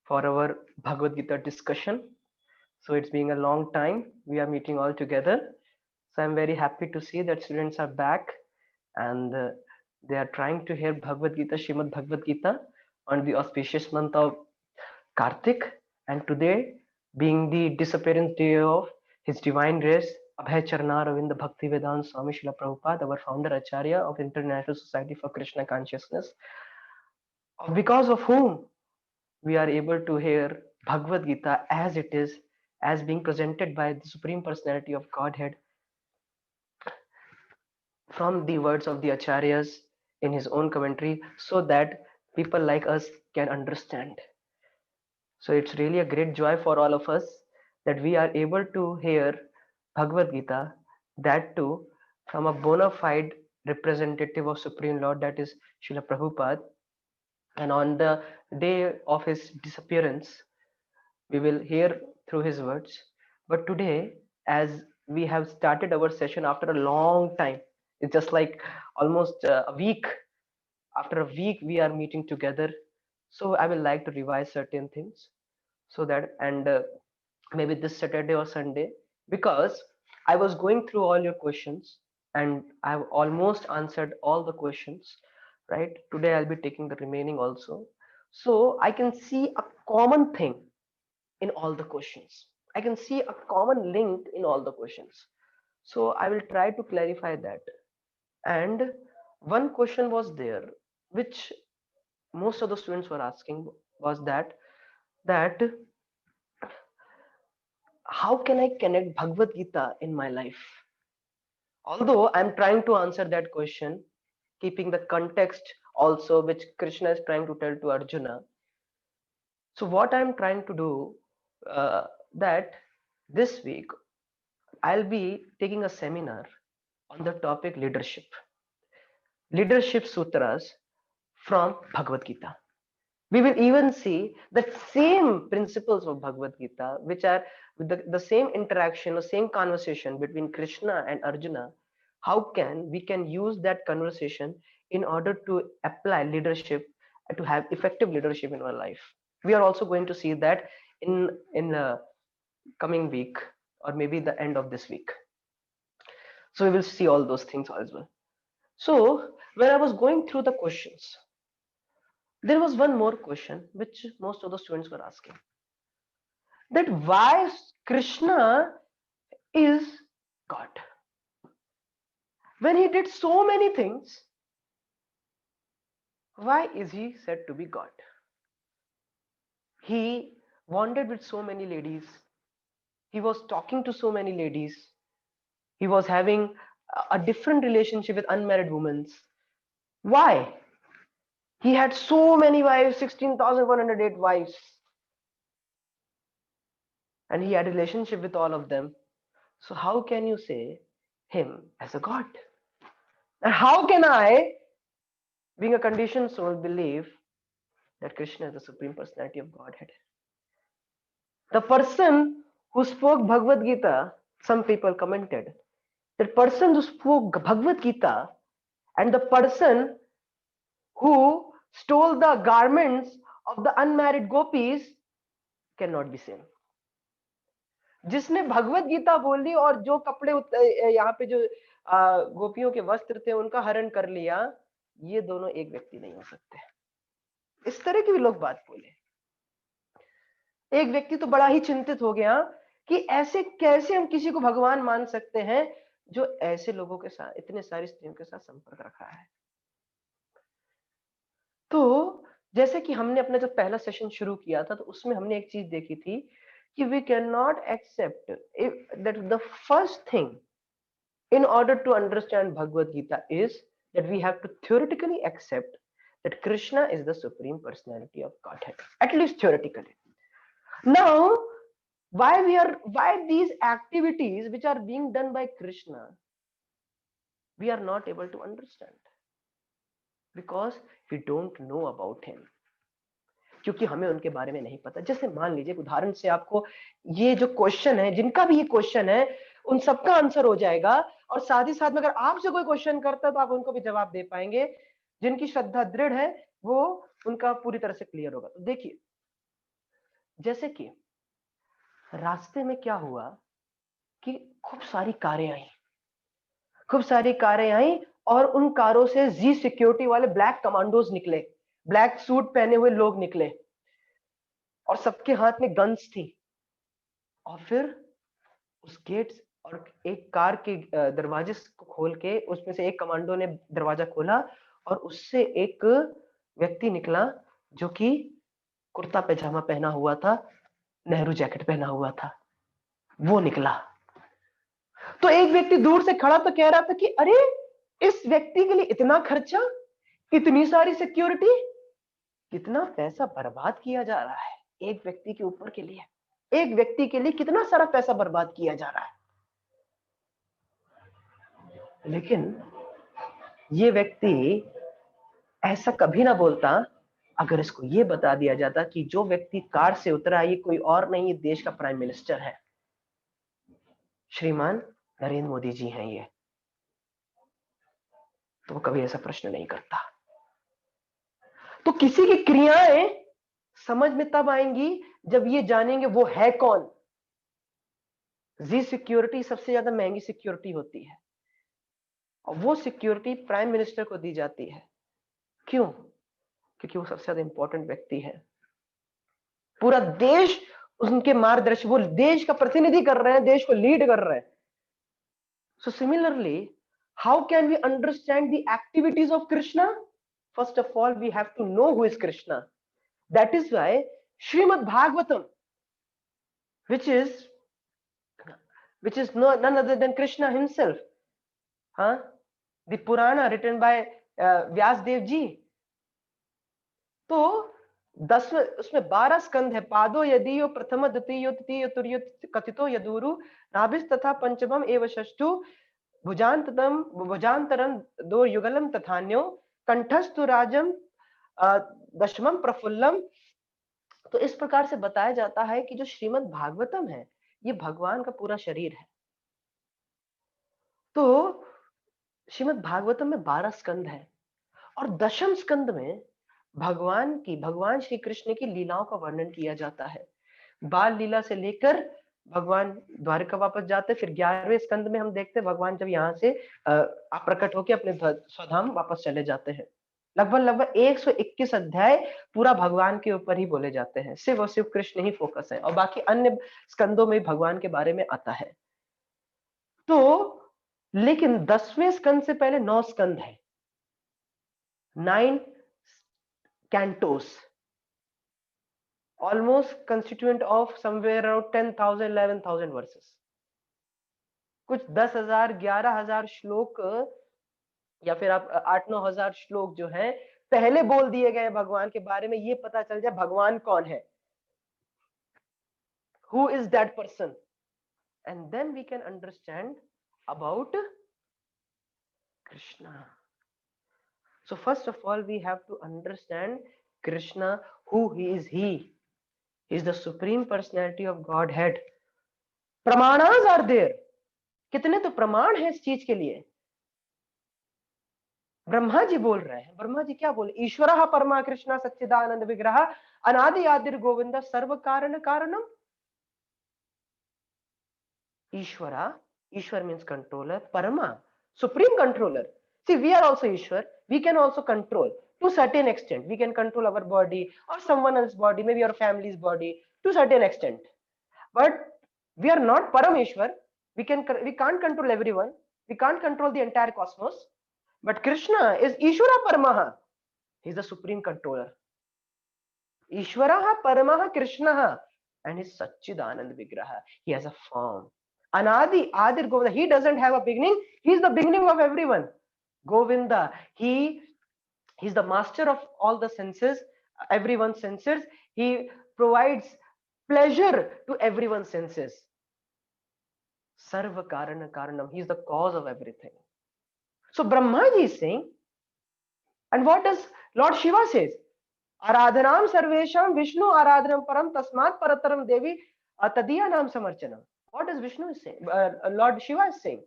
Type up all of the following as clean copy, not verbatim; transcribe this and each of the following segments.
for our Bhagavad Gita discussion. So it's been a long time. We are meeting all together. So I'm very happy to see that students are back and they are trying to hear Bhagavad Gita, Srimad Bhagavad Gita on the auspicious month of Kartik. And today, being the disappearance day of His Divine Grace, Abhay Charana Ravinda Bhakti Vedanta Swami Srila Prabhupada, our founder Acharya of International Society for Krishna Consciousness, because of whom we are able to hear Bhagavad Gita as it is, as being presented by the Supreme Personality of Godhead from the words of the Acharyas in his own commentary, so that people like us can understand. So it's really a great joy for all of us that we are able to hear Bhagavad Gita, that too from a bona fide representative of Supreme Lord, that is Srila Prabhupada. And on the day of his disappearance, we will hear through his words. But today, as we have started our session after a long time, it's just like almost a week. After a week, we are meeting together. So I will like to revise certain things so that, and maybe this Saturday or Sunday, because I was going through all your questions and I've almost answered all the questions, right? Today I'll be taking the remaining also. So I can see a common thing in all the questions. I can see a common link in all the questions. So I will try to clarify that. And one question was there, which most of the students were asking, was that how can I connect Bhagavad Gita in my life? Although I'm trying to answer that question, keeping the context also, which Krishna is trying to tell to Arjuna. So what I'm trying to do, that this week I'll be taking a seminar on the topic leadership sutras from Bhagavad Gita. We will even see the same principles of Bhagavad Gita, which are the same interaction, the same conversation between Krishna and Arjuna. How can we can use that conversation in order to apply leadership, to have effective leadership in our life? We are also going to see that in the coming week, or maybe the end of this week. So we will see all those things as well. So when I was going through the questions, there was one more question which most of the students were asking, that why Krishna is God. When he did so many things, why is he said to be God? He wandered with so many ladies. He was talking to so many ladies. He was having a different relationship with unmarried women. Why? He had so many wives, 16,108 wives. And he had a relationship with all of them. So how can you say him as a God? And how can I, being a conditioned soul, believe that Krishna is the Supreme Personality of Godhead? The person who spoke Bhagavad Gita, some people commented, the person who spoke Bhagavad Gita and the person who stole the garments of the unmarried gopis cannot be same. जिसने भगवत गीता बोली और जो कपड़े यहाँ पे जो गोपियों के वस्त्र थे उनका हरण कर लिया, ये दोनों एक व्यक्ति नहीं हो सकते. इस तरह की भी लोग बात बोले. एक व्यक्ति तो बड़ा ही चिंतित हो गया कि ऐसे कैसे हम किसी को भगवान मान सकते हैं जो ऐसे लोगों के साथ, इतने सारी स्त्रियों के साथ संपर्क रखा है. तो जैसे कि हमने अपना जब पहला सेशन शुरू किया था तो उसमें हमने एक चीज देखी थी कि we can not accept that the first thing in order to understand Bhagavad Gita is that we have to theoretically accept that Krishna is the Supreme Personality of Godhead, at least theoretically. Now, why these activities which are being done by Krishna, we are not able to understand because we don't know about him. क्योंकि हमें उनके बारे में नहीं पता. जैसे मान लीजिए उदाहरण से आपको ये जो क्वेश्चन है, जिनका भी ये क्वेश्चन है, उन सबका आंसर हो जाएगा और साथ ही साथ में अगर आपसे कोई क्वेश्चन करता है तो आप उनको भी जवाब दे पाएंगे. जिनकी श्रद्धा दृढ़ है वो उनका पूरी तरह से क्लियर होगा. तो देखिए जैसे कि रास्ते में क्या हुआ कि खूब सारी कारें आई, खूब सारी कारें आई, और उन कारों से जी सिक्योरिटी वाले ब्लैक कमांडोज निकले, ब्लैक सूट पहने हुए लोग निकले, और सबके हाथ में गन्स थी। और फिर उस गेट और एक कार के दरवाजे को खोल के उसमें से एक कमांडो ने दरवाजा खोला, और उससे एक व्यक्ति निकला जो कि कुर्ता पैजामा पहना हुआ था, नेहरू जैकेट पहना हुआ था, वो निकला। तो एक व्यक्ति दूर से खड़ा तो कह रहा था कि अरे, इस व्यक्ति के लिए इतना खर्चा, इतनी सारी सिक्योरिटी, कितना पैसा बर्बाद किया जा रहा है एक व्यक्ति के ऊपर के लिए, एक व्यक्ति के लिए कितना सारा पैसा बर्बाद किया जा रहा है। लेकिन ये व्यक्ति ऐसा कभी ना बोलता अगर इसको ये बता दिया जाता कि जो व्यक्ति कार से उतरा ये कोई और नहीं, ये देश का प्राइम मिनिस्टर है, श्रीमान नरेंद्र मोदी जी हैं ये, तो वो कभी ऐसा प्रश्न नहीं करता। तो किसी की क्रियाएं समझ में तब आएंगी जब ये जानेंगे वो है कौन। जी सिक्योरिटी सबसे ज्यादा महंगी सिक्योरिटी होती है, और वो सिक्योरिटी प्राइम मिनिस्टर को दी जाती है। क्यों? क्योंकि वो सबसे ज्यादा इंपॉर्टेंट व्यक्ति है, पूरा देश उनके मार्गदर्शन, वो देश का प्रतिनिधि कर रहे हैं, देश को लीड कर रहे हैं। So similarly, how can we understand the activities of Krishna? First of all we have to know who is Krishna. That is why Shrimad Bhagavatam, which is none other than Krishna himself, the Purana written by Vyas Dev ji. तो 10वें उसमें 12 स्कंद है। पादो यदि प्रथम द्वितीय तृतीय तुर्य कथितो यदुरु नाभिस तथा पंचमम एव षष्ठु भुजांतरम दो युगलम तथान्यो कंठस्तु राजम दशमम प्रफुल्लम। तो इस प्रकार से बताया जाता है कि जो श्रीमद् भागवतम है ये भगवान का पूरा शरीर है। तो श्रीमद् भागवतम में 12 स्कंद है, और दशम स्कंद में भगवान श्री कृष्ण की लीलाओं का वर्णन किया जाता है। बाल लीला से लेकर भगवान द्वारिका वापस जाते, फिर 11वें स्कंद में हम देखते हैं भगवान जब यहाँ से प्रकट होकर अपने स्वधाम वापस चले जाते हैं। लगभग 121 अध्याय पूरा भगवान के ऊपर ही बोले जाते हैं, सिर्फ और सिर्फ कृष्ण ही फोकस है, और बाकी अन्य स्कंदों में भगवान के बारे में आता है। तो लेकिन 10वें स्कंद से पहले 9 स्कंद है, 9 cantos, almost constituent of somewhere around 10,000 11,000 verses, कुछ 10,000 11,000 श्लोक, या फिर आप 8-9 हजार श्लोक जो है पहले बोल दिए गए भगवान के बारे में, ये पता चल जाए भगवान कौन है, who is that person, and then we can understand about Krishna. So first of all we have to understand Krishna, who he is. He is the supreme personality of Godhead. प्रमाणास आर देयर, कितने तो प्रमाण है इस चीज के लिए। ब्रह्मा जी बोल रहे हैं, ब्रह्मा जी क्या बोले? ईश्वरः परमा कृष्ण सच्चिदानंद विग्रह अनादि आदिर गोविंद सर्व कारण कारणम। ईश्वर means controller, parama supreme controller. See, we are also Ishwar, we can also control to certain extent. We can control our body or someone else's body, maybe our family's body to certain extent, but we are not Parameshwar. We can't control everyone, we can't control the entire cosmos, but Krishna is Ishvara Paramaha, he is the supreme controller. Ishvara Paramaha Krishna, and his Satchidanand Vigraha, he has a form. Anadi Adir Govinda, he doesn't have a beginning, he is the beginning of everyone. Govinda, he is the master of all the senses, everyone's senses. He provides pleasure to everyone's senses. Sarva Karana Karanam, he is the cause of everything. So Brahma ji is saying, and what does Lord Shiva says? Aradhanam sarvesham Vishnu aradhanam param tasmat parataram devi tadiyanam samarchanam. What does Vishnu is saying? Lord Shiva is saying.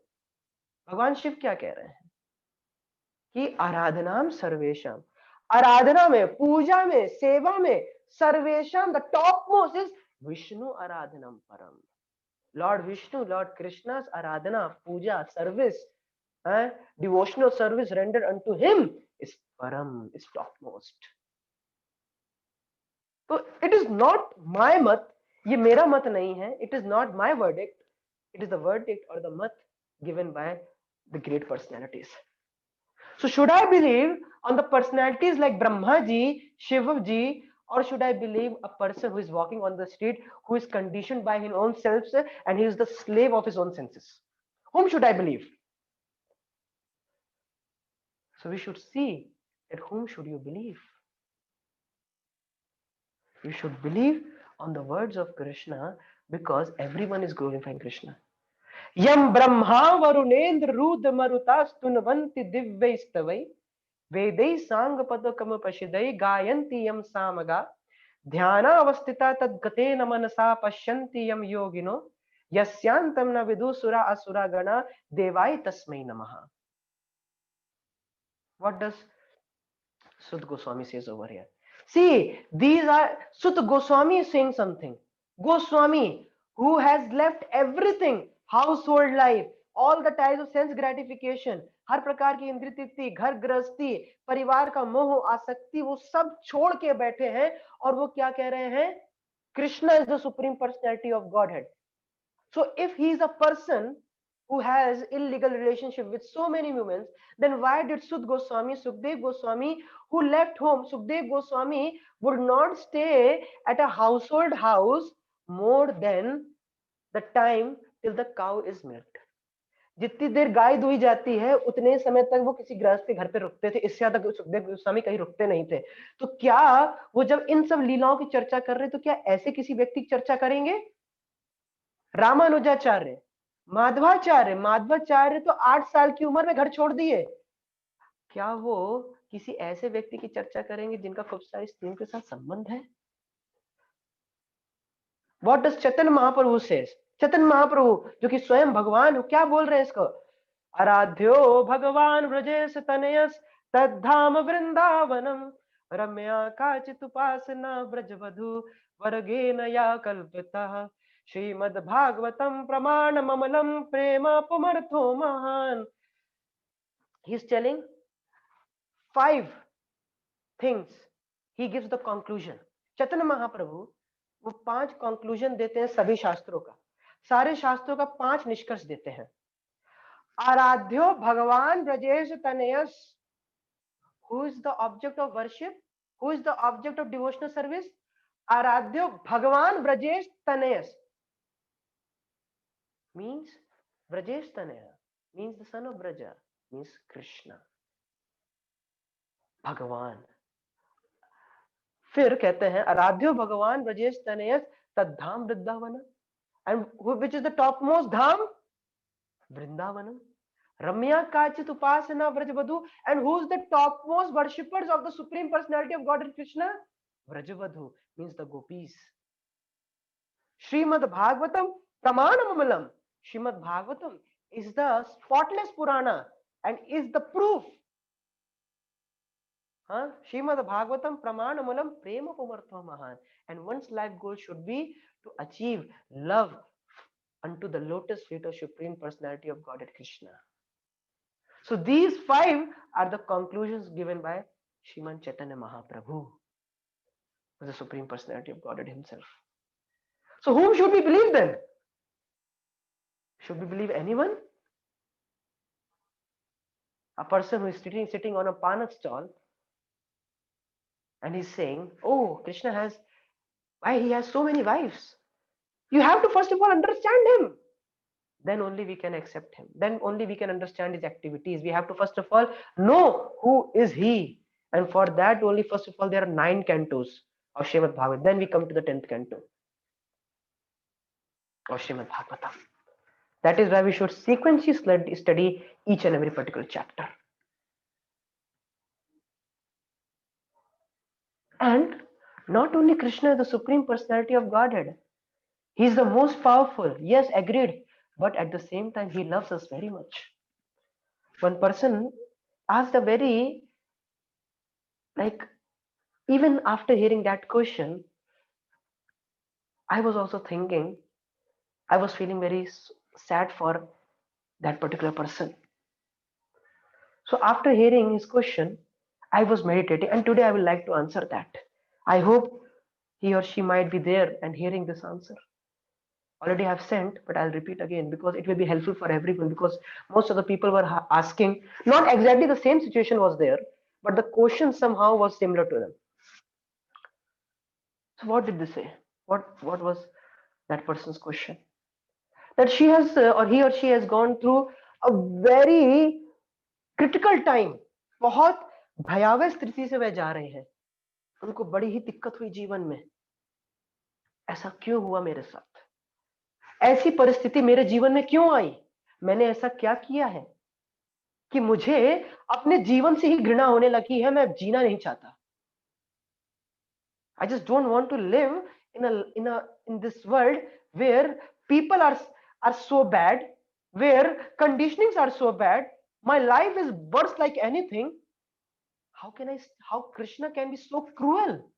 भगवान शिव क्या कह रहे हैं कि आराधनाम सर्वेशम, आराधना में, पूजा में, सेवा में, सर्वेशम, the top most is Vishnu Aradhanam Param. Lord Vishnu, Lord Krishna's Aradhana, puja, service, devotional service rendered unto him is Param, is topmost. So it is not my mat, ये मेरा मत नहीं है, it is not my verdict, it is the verdict or the mat given by the great personalities. So should I believe on the personalities like Brahma ji, Shiva ji, or should I believe a person who is walking on the street who is conditioned by his own self and he is the slave of his own senses? Whom should I believe? So we should see that whom should you believe? You should believe on the words of Krishna because everyone is glorifying Krishna. Yam Brahma Varunendra Rudra Marutastunvanti Divyaistavai Vedai Sanga Padakam Pashidai Gayanti Yam Samaga Dhyana Avastita Tadgatena Manasa Pashyanti Yam Yogino Yasyantam Na Vidusura Asura Gana Devai Tasmai Namaha. What does Sut Goswami says over here? See, these are Sut Goswami is saying something. Goswami, who has left everything, household life, all the ties of sense gratification, हर प्रकार की इंद्रिय तृप्ति, घर गृहस्थी, परिवार का मोह, आसक्ति, वो सब छोड़ के बैठे हैं और वो क्या कह रहे हैं? Krishna is the supreme personality of Godhead. So if he is a person who has illegal relationship with so many women, then why did Sud Goswami, Sukdev Goswami, who left home, Sukdev Goswami would not stay at a household house more than the time till the cow is milked. जितनी देर गाय दुही जाती है उतने समय तक वो किसी गृहस्थ के घर पे रुकते थे, इससे ज्यादा सुखदेव गोस्वामी कहीं रुकते नहीं थे. तो क्या वो जब इन सब लीलाओं की चर्चा कर रहे तो क्या ऐसे किसी व्यक्ति की चर्चा करेंगे? रामानुजाचार्य, माधवाचार्य तो 8 साल की उम्र में घर छोड़ दिए. क्या वो किसी ऐसे व्यक्ति की चर्चा करेंगे जिनका खूब सारी स्त्रियों के साथ संबंध है? What does Chaitanya Mahaprabhu says? Chaitanya Mahaprabhu जो कि स्वयं भगवान हो, क्या बोल रहे हैं इसको? आराध्यो भगवान ब्रजेश तनयस तद्धाम वृंदावनम रम्या काचित उपासना ब्रजवधु वर्गेन या कल्पिता श्रीमद् भागवतम प्रमाण ममलम प्रेम पुमर्थो महान. He is telling 5 things. He gives the conclusion. Chaitanya Mahaprabhu वो 5 कंक्लूजन देते हैं सभी शास्त्रों का, सारे शास्त्रों का 5 निष्कर्ष देते हैं. आराध्यो भगवान Brajesh तनयस, who is the object of worship, who is the object of devotional service? आराध्यो भगवान Brajesh तनयस means Brajesh Tanaya means the son of Braja, means Krishna, भगवान. फिर कहते हैं आराध्यो भगवान Brajesh तनयस तद्धाम Vrindavan, and which is the topmost dham? Vrindavanam. Ramya Kachit Upasana Vrajavadhu, and who's the topmost worshippers of the Supreme Personality of God and Krishna? Vrajavadhu means the gopis. Srimad Bhagavatam Pramanamamalam. Srimad Bhagavatam is the spotless Purana and is the proof. Srimad Bhagavatam Pramanamalam Prema Pumartha Mahan. And one's life goal should be to achieve love unto the lotus feet of Supreme Personality of God and Krishna. So these 5 are the conclusions given by Sriman Chaitanya Mahaprabhu, the Supreme Personality of Godhead himself. So whom should we believe then? Should we believe anyone? A person who is sitting on a panak stall and he's saying, oh, Krishna has, why he has so many wives? You have to first of all understand him. Then only we can accept him. Then only we can understand his activities. We have to first of all know who is he. And for that only, first of all, there are 9 cantos of Srimad Bhagavatam. Then we come to the 10th canto of Srimad Bhagavatam. That is why we should sequentially study each and every particular chapter. And not only Krishna is the Supreme Personality of Godhead. He is the most powerful. Yes, agreed. But at the same time, he loves us very much. One person asked a very, even after hearing that question, I was also thinking, I was feeling very sad for that particular person. So after hearing his question, I was meditating, and today I would like to answer that. I hope he or she might be there and hearing this answer. Already have sent, but I'll repeat again because it will be helpful for everyone, because most of the people were asking, not exactly the same situation was there, but the question somehow was similar to them. So what did they say? What was that person's question? That she has or he or she has gone through a very critical time. बहुत भयावह स्थिति से वह जा रहे हैं, उनको बड़ी ही दिक्कत हुई जीवन में। ऐसा क्यों हुआ मेरे साथ? ऐसी परिस्थिति मेरे जीवन में क्यों आई? मैंने ऐसा क्या किया है कि मुझे अपने जीवन से ही घृणा होने लगी है, मैं जीना नहीं चाहता। I just don't want to live in this world where people are so bad, where conditionings are so bad, my life is worse like anything. How Krishna can be so cruel?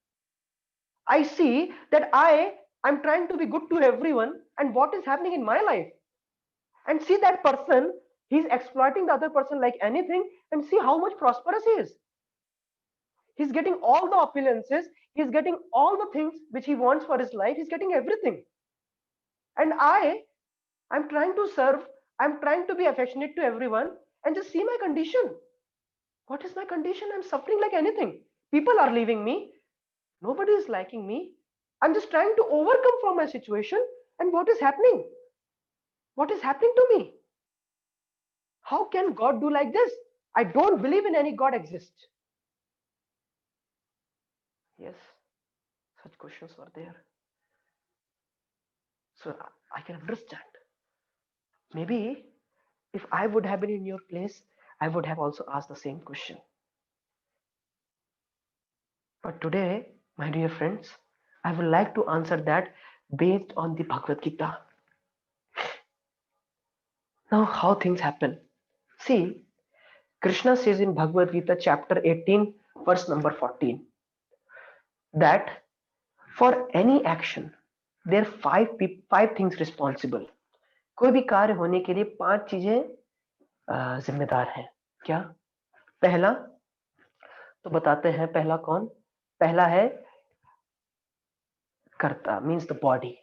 I see that I'm trying to be good to everyone, and what is happening in my life? And see that person, he's exploiting the other person like anything, and see how much prosperous he is. He's getting all the opulences, he's getting all the things which he wants for his life, he's getting everything. And I'm trying to serve, I'm trying to be affectionate to everyone, and just see my condition. What is my condition? I'm suffering like anything. People are leaving me, nobody is liking me. I'm just trying to overcome from my situation, and what is happening? What is happening to me? How can God do like this? I don't believe in any God exists. Yes, such questions were there. So I can understand. Maybe if I would have been in your place, I would have also asked the same question. But today, my dear friends, I would like to answer that based on the Bhagavad Gita. Now, how things happen? See, Krishna says in Bhagavad Gita, chapter 18, verse number 14, that for any action, there are five things responsible. कोई भी कार्य होने के लिए 5 चीजें जिम्मेदार हैं। क्या? पहला तो बताते हैं, पहला कौन? पहला है कर्ता, means the body.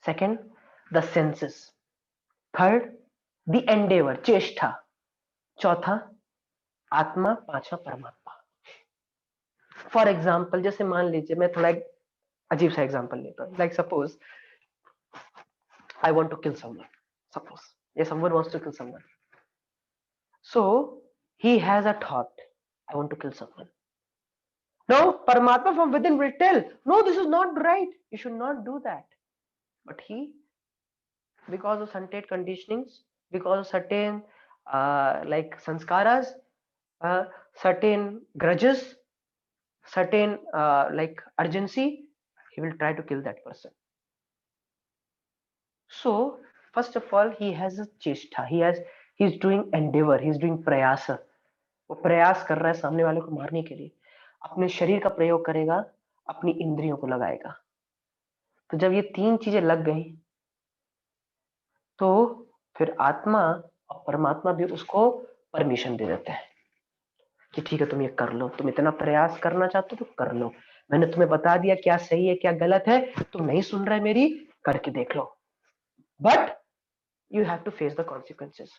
Second, the senses. Third, the Endeavour, चेष्टा। चौथा, आत्मा। पांचवा, परमात्मा। फॉर एग्जाम्पल, जैसे मान लीजिए, मैं थोड़ा एक अजीब सा एग्जाम्पल लेता हूँ। Like suppose I want to kill someone. Suppose, if someone wants to kill someone, so he has a thought, I want to kill someone. Now Paramatma from within will tell, no, this is not right, you should not do that. But he, because of certain conditionings, because of certain like sanskaras, certain grudges, certain like urgency, he will try to kill that person. So first of all, he has a chesta, he's doing endeavor, he's doing प्रयास. वो प्रयास कर रहा है सामने वाले को मारने के लिए, अपने शरीर का प्रयोग करेगा, अपनी इंद्रियों को लगाएगा। तो जब ये 3 चीजें लग गई, तो फिर आत्मा और परमात्मा भी उसको परमिशन दे देते हैं कि ठीक है, तुम ये कर लो, तुम इतना प्रयास करना चाहते हो तो कर लो, मैंने तुम्हें बता दिया क्या सही है क्या गलत है, तुम नहीं सुन रहे मेरी, करके देख लो, but you have to face the consequences.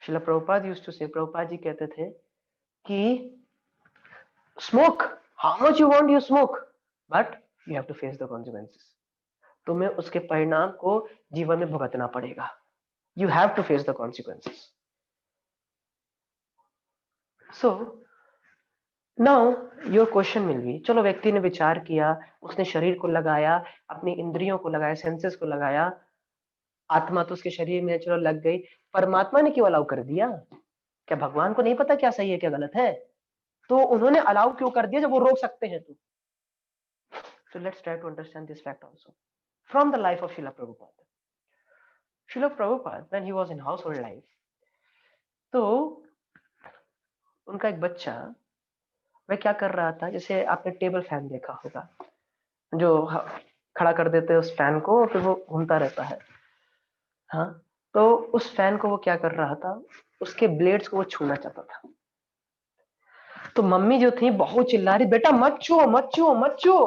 Shrila Prabhupada used to say, Prabhupada ji कहते थे कि smoke, how much you want you smoke, but you have to face the consequences. तुम्हें उसके परिणाम को जीवन में भुगतना पड़ेगा। You have to face the consequences. So now your question will be, चलो व्यक्ति ने विचार किया, उसने शरीर को लगाया, अपनी इंद्रियों को लगाया, सेंसेस को लगाया, आत्मा तो उसके शरीर में चलो लग गई, परमात्मा ने क्यों अलाउ कर दिया? क्या भगवान को नहीं पता क्या सही है क्या गलत है? तो उन्होंने अलाउ क्यों कर दिया जब वो रोक सकते हैं? तो so let's try to understand this fact also from the life of Srila Prabhupada. Srila Prabhupada, when he was in household life, तो उनका एक बच्चा वह क्या कर रहा था, जैसे आपने टेबल फैन देखा होगा, जो खड़ा कर देते हैं उस फैन को, फिर वो घूमता रहता है। हाँ, तो उस फैन को वो क्या कर रहा था, उसके ब्लेड्स को वो छूना चाहता था। तो मम्मी जो थी बहुत चिल्ला रही, बेटा मत छुओ मत छुओ मत छुओ,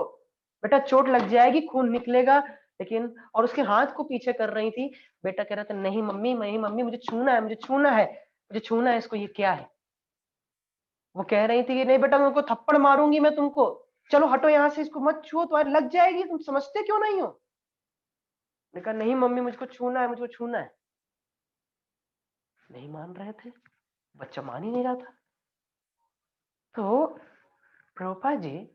बेटा चोट लग जाएगी, खून निकलेगा। लेकिन और उसके हाथ को पीछे कर रही थी। बेटा कह रहा था नहीं मम्मी, नहीं मम्मी, मुझे छूना है, मुझे छूना है, मुझे छूना है इसको, ये क्या है। वो कह रही थी कि नहीं बेटा, मैं उनको थप्पड़ मारूंगी मैं तुमको, चलो हटो यहाँ से, इसको मत छुओ, तुम्हारे लग जाएगी, तुम समझते क्यों नहीं हो। मैंने कहा नहीं मम्मी, मुझको छूना है, मुझको छूना है। नहीं मान रहे थे, बच्चा मान ही नहीं रहा था। तो प्रभुपाद जी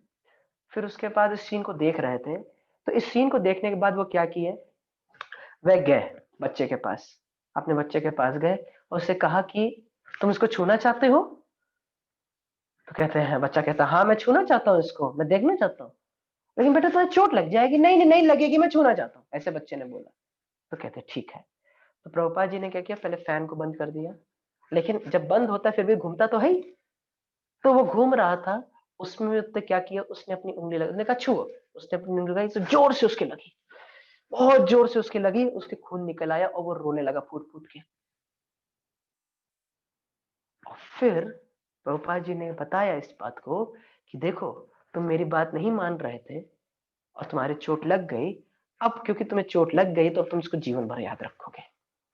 फिर उसके बाद इस सीन को देख रहे थे। तो इस सीन को देखने के बाद वो क्या किए, वह गए बच्चे के पास, अपने बच्चे के पास गए और उससे कहा कि तुम इसको छूना चाहते हो। तो कहते हैं, बच्चा कहता है हाँ मैं छूना चाहता हूँ इसको, मैं देखना चाहता हूँ। लेकिन बेटा तुम्हें चोट लग जाएगी। नहीं नहीं नहीं लगेगी, मैं छूना चाहता हूँ, ऐसे बच्चे ने बोला। तो कहते ठीक है। तो प्रभुपाद जी ने क्या किया, पहले फैन को बंद कर दिया, लेकिन जब बंद होता है फिर भी घूमता तो है ही। तो वो घूम रहा था, उसमें उसने क्या किया, उसने अपनी उंगली लगा, उसने कहा छुओ। उसने अपनी उंगली लगाई तो जोर से उसके लगी, बहुत जोर से उसके लगी, उसके खून निकल आया और वो रोने लगा फूट फूट के। और फिर प्रभुपाद जी ने बताया इस बात को कि देखो, तुम मेरी बात नहीं मान रहे थे और तुम्हारे चोट लग गई, अब क्योंकि तुम्हें चोट लग गई तो तुम इसको जीवन भर याद रखोगे,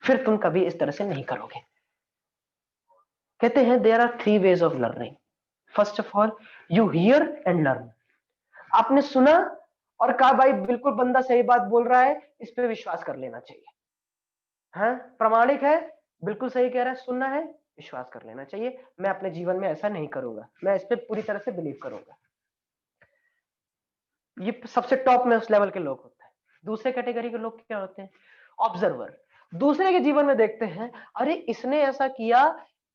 फिर तुम कभी इस तरह से नहीं करोगे। कहते हैं there are three ways of learning. First of all you hear and learn. आपने सुना और कहा भाई बिल्कुल बंदा सही बात बोल रहा है, इस पे विश्वास कर लेना चाहिए, हाँ प्रामाणिक है, बिल्कुल सही कह रहा है, सुनना है, विश्वास कर लेना चाहिए, मैं अपने जीवन में ऐसा नहीं करूंगा, मैं इस पे पूरी तरह से बिलीव करूंगा। ये सबसे टॉप में उस लेवल के लोग होते हैं। दूसरे कैटेगरी के लोग क्या होते हैं, ऑब्जर्वर। दूसरे के जीवन में देखते हैं, अरे इसने ऐसा किया,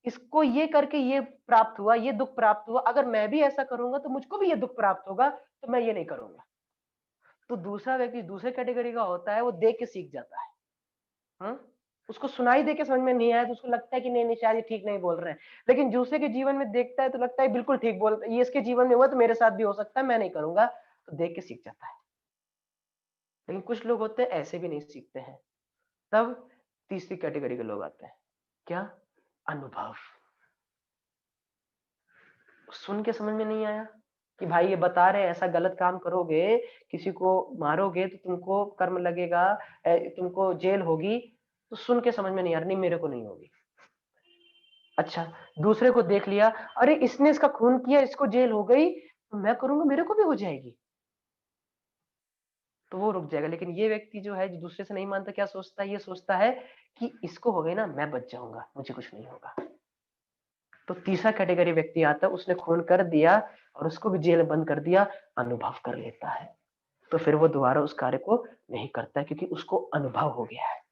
इसको ये करके ये प्राप्त हुआ, ये दुख प्राप्त हुआ, अगर मैं भी ऐसा करूंगा तो मुझको भी ये दुख प्राप्त होगा, तो मैं ये नहीं करूंगा। तो दूसरा व्यक्ति दूसरे कैटेगरी का होता है, वो देख के सीख जाता है। हाँ? उसको सुनाई दे के समझ में नहीं आया तो उसको लगता है कि नहीं नहीं शायद ये ठीक नहीं बोल रहे हैं, लेकिन दूसरे के जीवन में देखता है तो लगता है बिल्कुल ठीक बोल रहे हैं, ये इसके जीवन में हुआ तो मेरे साथ भी हो सकता है, मैं नहीं करूंगा, तो देख के सीख जाता है। लेकिन कुछ लोग होते हैं ऐसे भी नहीं सीखते हैं। तब तीसरी कैटेगरी के लोग आते हैं, क्या, अनुभव। सुन के समझ में नहीं आया कि भाई ये बता रहे हैं ऐसा गलत काम करोगे, किसी को मारोगे तो तुमको कर्म लगेगा, तुमको जेल होगी, तो सुन के समझ में नहीं आ रहा, नहीं मेरे को नहीं होगी। अच्छा, दूसरे को देख लिया, अरे इसने इसका खून किया, इसको जेल हो गई, तो मैं करूंगा मेरे को भी हो जाएगी, तो वो रुक जाएगा। लेकिन ये व्यक्ति जो है, जो दूसरे से नहीं मानता, क्या सोचता है, ये सोचता है कि इसको हो गई ना, मैं बच जाऊंगा, मुझे कुछ नहीं होगा। तो तीसरा कैटेगरी व्यक्ति आता है, उसने खून कर दिया और उसको भी जेल बंद कर दिया, अनुभव कर लेता है, तो फिर वो दोबारा उस कार्य को नहीं करता है, क्योंकि उसको अनुभव हो गया है।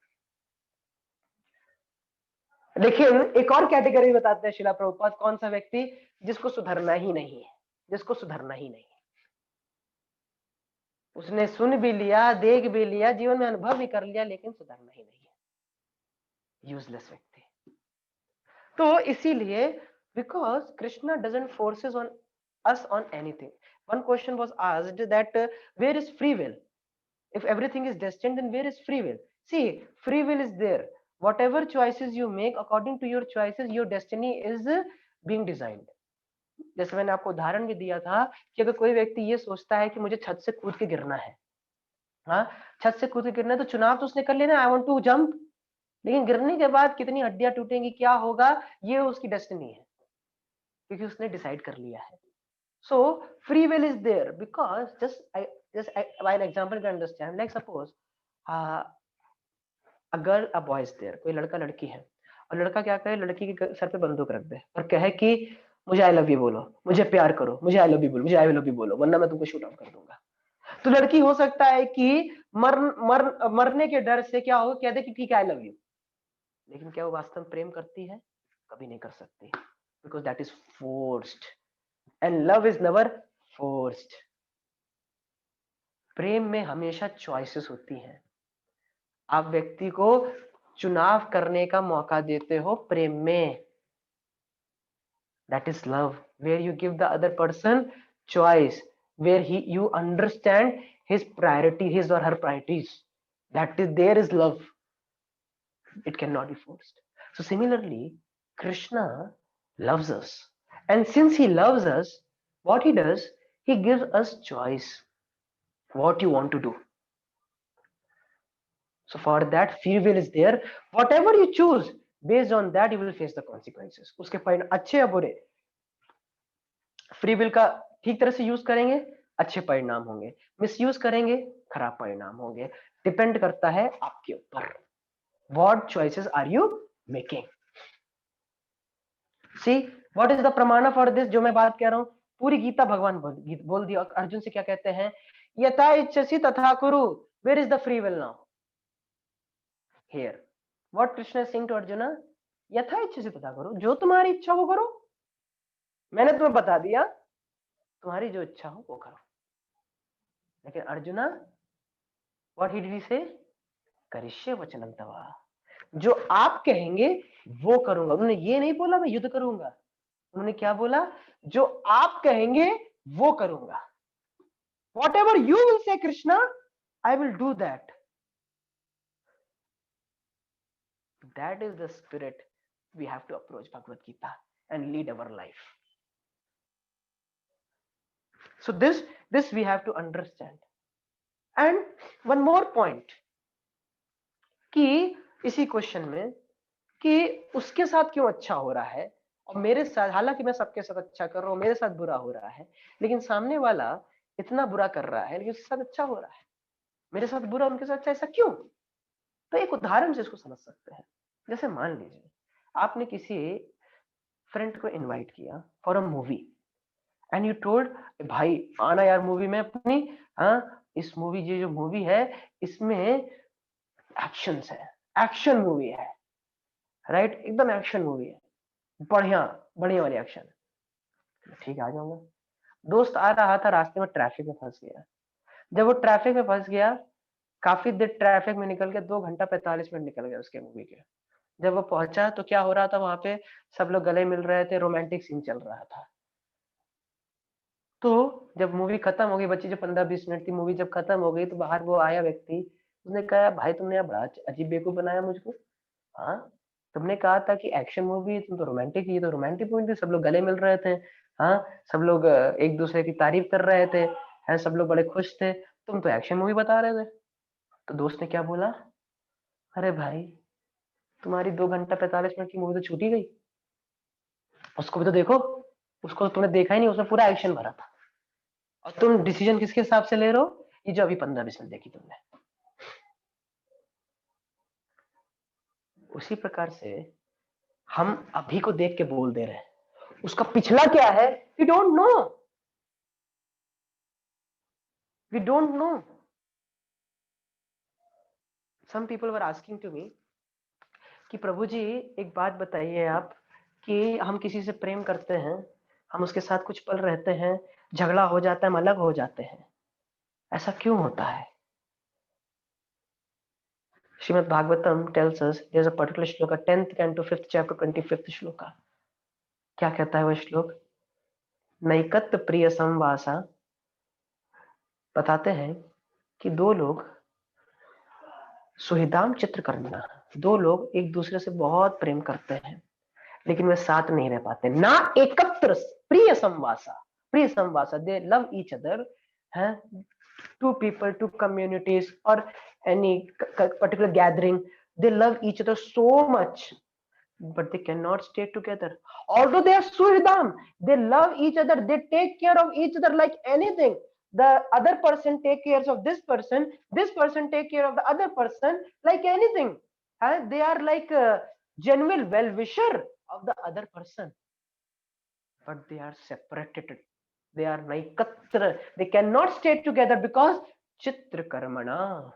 लेकिन एक और कैटेगरी बताते हैं शिला प्रभुपाद, कौन सा व्यक्ति, जिसको सुधरना ही नहीं है, जिसको सुधरना ही नहीं है। उसने सुन भी लिया, देख भी लिया, जीवन में अनुभव भी कर लिया, लेकिन सुधरना ही नहीं है, यूजलेस व्यक्ति। तो इसीलिए, because Krishna doesn't forces on us on anything. One question was asked that where is free will? If everything is destined, then where is free will? See, free will is there. Whatever choices you make, according to your choices, your destiny is being designed. जैसे मैंने आपको उदाहरण भी दिया था कि अगर कोई व्यक्ति ये सोचता है कि मुझे छत से कूद के गिरना है, हाँ, छत से कूद के गिरना है, तो चुनाव तो उसने कर लेना, आई वांट टू जंप। लेकिन गिरने के बाद कितनी हड्डियां टूटेंगी, क्या होगा, ये उसकी डेस्टिनी है, क्योंकि उसने डिसाइड कर लिया है। So free will is there because by an example you can understand. Like suppose a girl, a boy is there. कोई लड़का लड़की है और लड़का क्या करे, लड़की के सर पे बंदूक रख दे और कहे कि मुझे आई लव यू बोलो, मुझे प्यार करो, मुझे आई लव यू बोलो, मुझे आई लव यू बोलो, वरना मैं तुमको शूट आउट कर दूंगा। तो लड़की हो सकता है कि मरने के डर से क्या हो, कह दे कि ठीक है आई लव यू, लेकिन क्या वो वास्तव में प्रेम करती है, कभी नहीं कर सकती, because that is forced and love is never forced. प्रेम में हमेशा चॉइसेस होती हैं, आप व्यक्ति को चुनाव करने का मौका देते हो प्रेम में। That is love, where you give the other person choice, where you understand his priority, his or her priorities. That is, there is love. It cannot be forced. So similarly, Krishna loves us. And since he loves us, what he does, he gives us choice. What you want to do. So for that, free will is there. Whatever you choose, based on that, you will face the consequences. उसके परिणाम अच्छे या बुरे, free will का ठीक तरह से use करेंगे, अच्छे परिणाम होंगे, मिसयूज करेंगे, खराब परिणाम होंगे. डिपेंड करता है आपके ऊपर. What choices are you making? See, what is the pramana for this? जो मैं बात कह रहा हूँ, पूरी गीता भगवान बोल दिया. अर्जुन से क्या कहते हैं? यथा इच्छसि तथा कुरु. Where is the free will now? Here. What Krishna is saying to Arjuna? यथा इच्छसि तथा कुरु. जो तुम्हारी इच्छा वो करो. मैंने तुम्हें बता दिया, तुम्हारी जो इच्छा हो वो करो. लेकिन arjuna, what did he say? करिष्ये वचनं तव. जो आप कहेंगे वो करूंगा. उन्होंने ये नहीं बोला मैं युद्ध करूंगा. उन्होंने क्या बोला? जो आप कहेंगे वो करूंगा. Whatever you will say, Krishna, I will do that. That is the spirit we have to approach Bhagavad Gita and lead our life. So this we have to understand. And one more point कि इसी question में कि उसके साथ क्यों अच्छा हो रहा है और मेरे साथ, हालांकि मैं सबके साथ अच्छा कर रहा हूँ, मेरे साथ बुरा हो रहा है, लेकिन सामने वाला इतना बुरा कर रहा है लेकिन उसके साथ अच्छा हो रहा है, मेरे साथ बुरा उनके साथ अच्छा, ऐसा क्यों? तो एक उदाहरण से इसको समझ सकते हैं. जैसे मान लीजिए आपने किसी फ्रेंड को इनवाइट किया for a movie and you told, भाई आना यार मूवी में अपनी. हाँ, इस मूवी, ये जो मूवी है इसमें एक्शन है, एक्शन मूवी है, राइट, एकदम एक्शन मूवी है, बढ़िया बढ़िया वाली एक्शन. ठीक है, आ जाऊंगा. दोस्त आ रहा था, रास्ते में ट्रैफिक में फंस गया. जब वो ट्रैफिक में फंस गया, काफी देर ट्रैफिक में निकल के 2 घंटा 45 मिनट निकल गया उसके मूवी के. जब वो पहुंचा तो क्या हो रहा था वहां पे? सब लोग गले मिल रहे थे, रोमांटिक सीन चल रहा था. तो जब मूवी खत्म हो गई, बच्ची जो 15-20 मिनट की मूवी जब खत्म हो गई, तो बाहर वो आया व्यक्ति, उसने कहा, भाई तुमने यार बड़ा अजीब बेवकूफ बनाया मुझको. हाँ, तुमने कहा था कि एक्शन मूवी, तुम तो रोमांटिक, ये तो रोमांटिक मूवी थी, सब लोग गले मिल रहे थे. हाँ, सब लोग एक दूसरे की तारीफ कर रहे थे, है, सब लोग बड़े खुश थे, तुम तो एक्शन मूवी बता रहे थे. तो दोस्त ने क्या बोला? अरे भाई, तुम्हारी 2 घंटा 45 मिनट की मूवी तो छूटी गई, उसको भी तो देखो. उसको तुमने देखा ही नहीं, उसमें पूरा एक्शन भरा था. और तुम डिसीजन किसके हिसाब से ले रहे हो? ये जो अभी 15-20 मिनट देखी तुमने. उसी प्रकार से हम अभी को देख के बोल दे रहे हैं, उसका पिछला क्या है we don't know. We don't know. Some people were asking to me कि प्रभु जी एक बात बताइए आप, कि हम किसी से प्रेम करते हैं, हम उसके साथ कुछ पल रहते हैं, झगड़ा हो जाता है, हम अलग हो जाते हैं, ऐसा क्यों होता है? Shrimad Bhagavatam tells us there's a particular shloka, 10th canto 5th chapter 25th shloka. क्या कहता है वह श्लोक? नैकत्य प्रिय संवासा. बताते हैं कि दो लोग सुहृदाम चित्र करना, दो लोग एक दूसरे से बहुत प्रेम करते हैं लेकिन वे साथ नहीं रह पाते. ना एकत्र प्रिय संवासा, प्रिय संवासा, दे लव ईच अदर, है, two people, two communities, or any particular gathering, they love each other so much, but they cannot stay together. Although they are suhridam, they love each other, they take care of each other like anything. The other person take care of this person take care of the other person like anything. They are like a genuine well-wisher of the other person, but they are separated. They are naikatra. They cannot stay together because chitra karmana,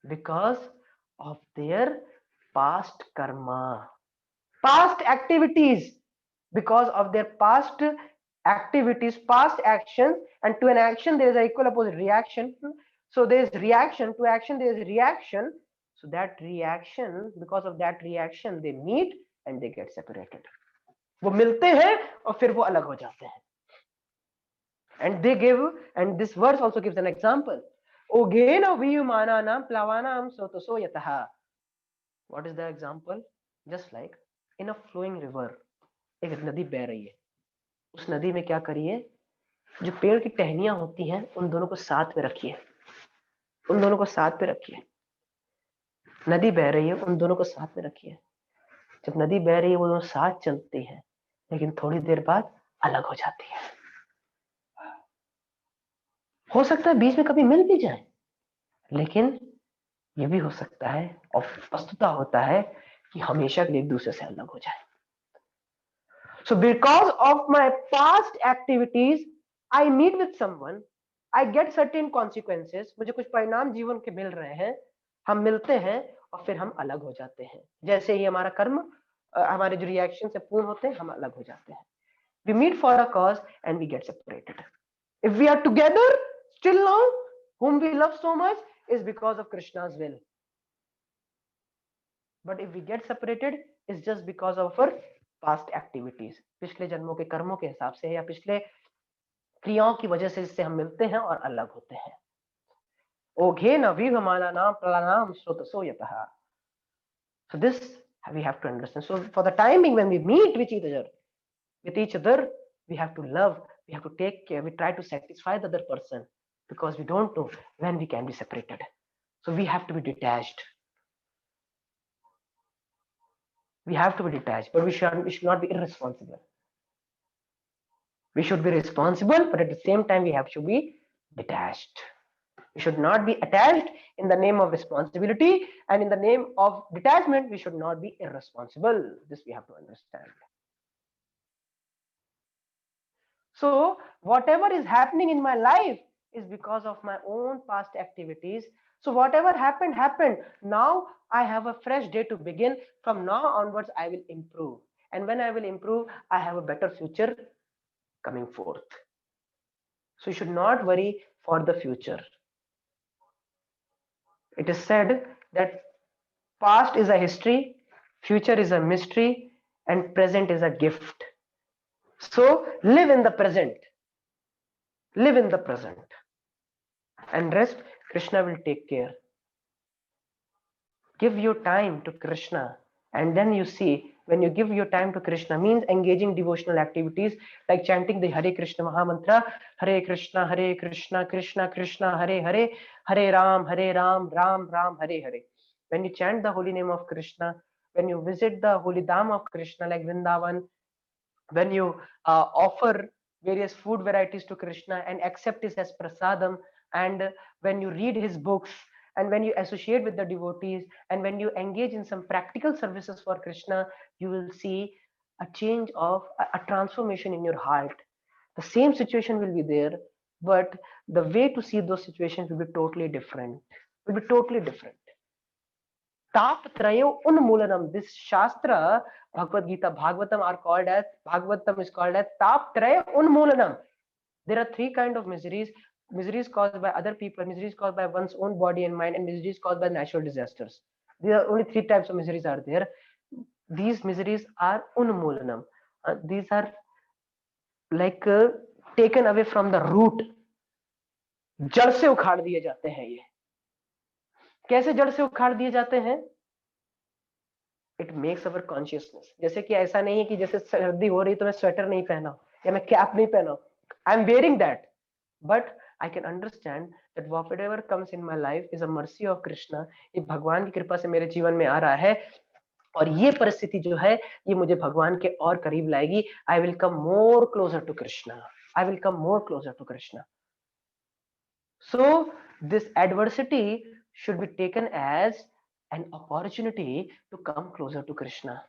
because of their past karma, past activities, because of their past activities, past actions, and to an action there is an equal opposite reaction. So there is reaction to action, there is reaction. So that reaction, because of that reaction, they meet and they get separated. वो मिलते हैं और फिर वो अलग हो जाते हैं. And they give, and this verse also gives an example. Ogena viyumananam plavanam sotoso yataha. What is the example? Just like in a flowing river, एक नदी बह रही है. उस नदी में क्या करिए, जो पेड़ की टहनियां होती हैं उन दोनों को साथ में रखिए. उन दोनों को साथ में रखिए. नदी बह रही है, उन दोनों को साथ में रखिए. जब नदी बह रही है वो दोनों साथ चलती हैं, लेकिन थोड़ी देर बाद अलग हो जाती है. हो सकता है बीच में कभी मिल भी जाए, लेकिन ये भी हो सकता है और वस्तुतः होता है कि हमेशा के लिए एक दूसरे से अलग हो जाए. So because of my past activities, I meet with someone, I get certain consequences. मुझे कुछ परिणाम जीवन के मिल रहे हैं, हम मिलते हैं और फिर हम अलग हो जाते हैं. जैसे ही हमारा कर्म हमारे जो रिएक्शन से पूर्ण होते हैं, हम अलग हो जाते हैं. We meet for a cause and we get separated. If we are together still now, whom we love so much, is because of Krishna's will. But if we get separated, it's just because of our past activities. पिछले जन्मों के कर्मों के हिसाब से या पिछले क्रियाओं की वजह से जिससे हम मिलते हैं और अलग होते हैं. ओघे न विहमानानाम प्रलनाम स्रोतसो यतः. So this we have to understand. So for the timing when we meet with each other, we have to love, we have to take care, we try to satisfy the other person, because we don't know when we can be separated. So we have to be detached. We have to be detached, but we should not be irresponsible. We should be responsible, but at the same time we have to be detached. We should not be attached in the name of responsibility, and in the name of detachment we should not be irresponsible. This we have to understand. So whatever is happening in my life is because of my own past activities. So whatever happened. Now I have a fresh day to begin. From now onwards I will improve, and when I will improve, I have a better future coming forth. So you should not worry for the future. It is said that past is a history, future is a mystery, and present is a gift. So live in the present. Live in the present. And rest, Krishna will take care. Give your time to Krishna, and then you see, when you give your time to Krishna, means engaging devotional activities like chanting the Hare Krishna Maha Mantra, Hare Krishna, Krishna Krishna, Hare Hare, Hare Ram, Ram Ram, Hare Hare. When you chant the holy name of Krishna, when you visit the holy dham of Krishna like Vrindavan, when you offer various food varieties to Krishna and accept it as prasadam, and when you read his books, and when you associate with the devotees, and when you engage in some practical services for Krishna, you will see a change of a transformation in your heart. The same situation will be there, but the way to see those situations will be totally different. Will be totally different. Taptrayo unmulanam. This Shastra, Bhagavad Gita, Bhagavatam are called as, Bhagavatam is called as Taptrayo unmulanam. There are three kinds of miseries. Miseries caused by other people, miseries caused by one's own body and mind, and miseries caused by natural disasters. There are only three types of miseries are there. These miseries are unmulanam. These are like taken away from the root. जड़ से उखाड़ दिए जाते हैं. ये कैसे जड़ से उखाड़ दिए जाते हैं? It makes our consciousness. जैसे कि ऐसा नहीं है कि जैसे सर्दी हो रही तो मैं स्वेटर नहीं पहना या मैं कैप नहीं पहना. I am wearing that, but I can understand that whatever comes in my life is a mercy of Krishna. ये भगवान की कृपा से मेरे जीवन में आ रहा है, और ये परिस्थिति जो है ये मुझे भगवान के और करीब लाएगी. I will come more closer to Krishna. I will come more closer to Krishna. So this adversity should be taken as an opportunity to come closer to Krishna.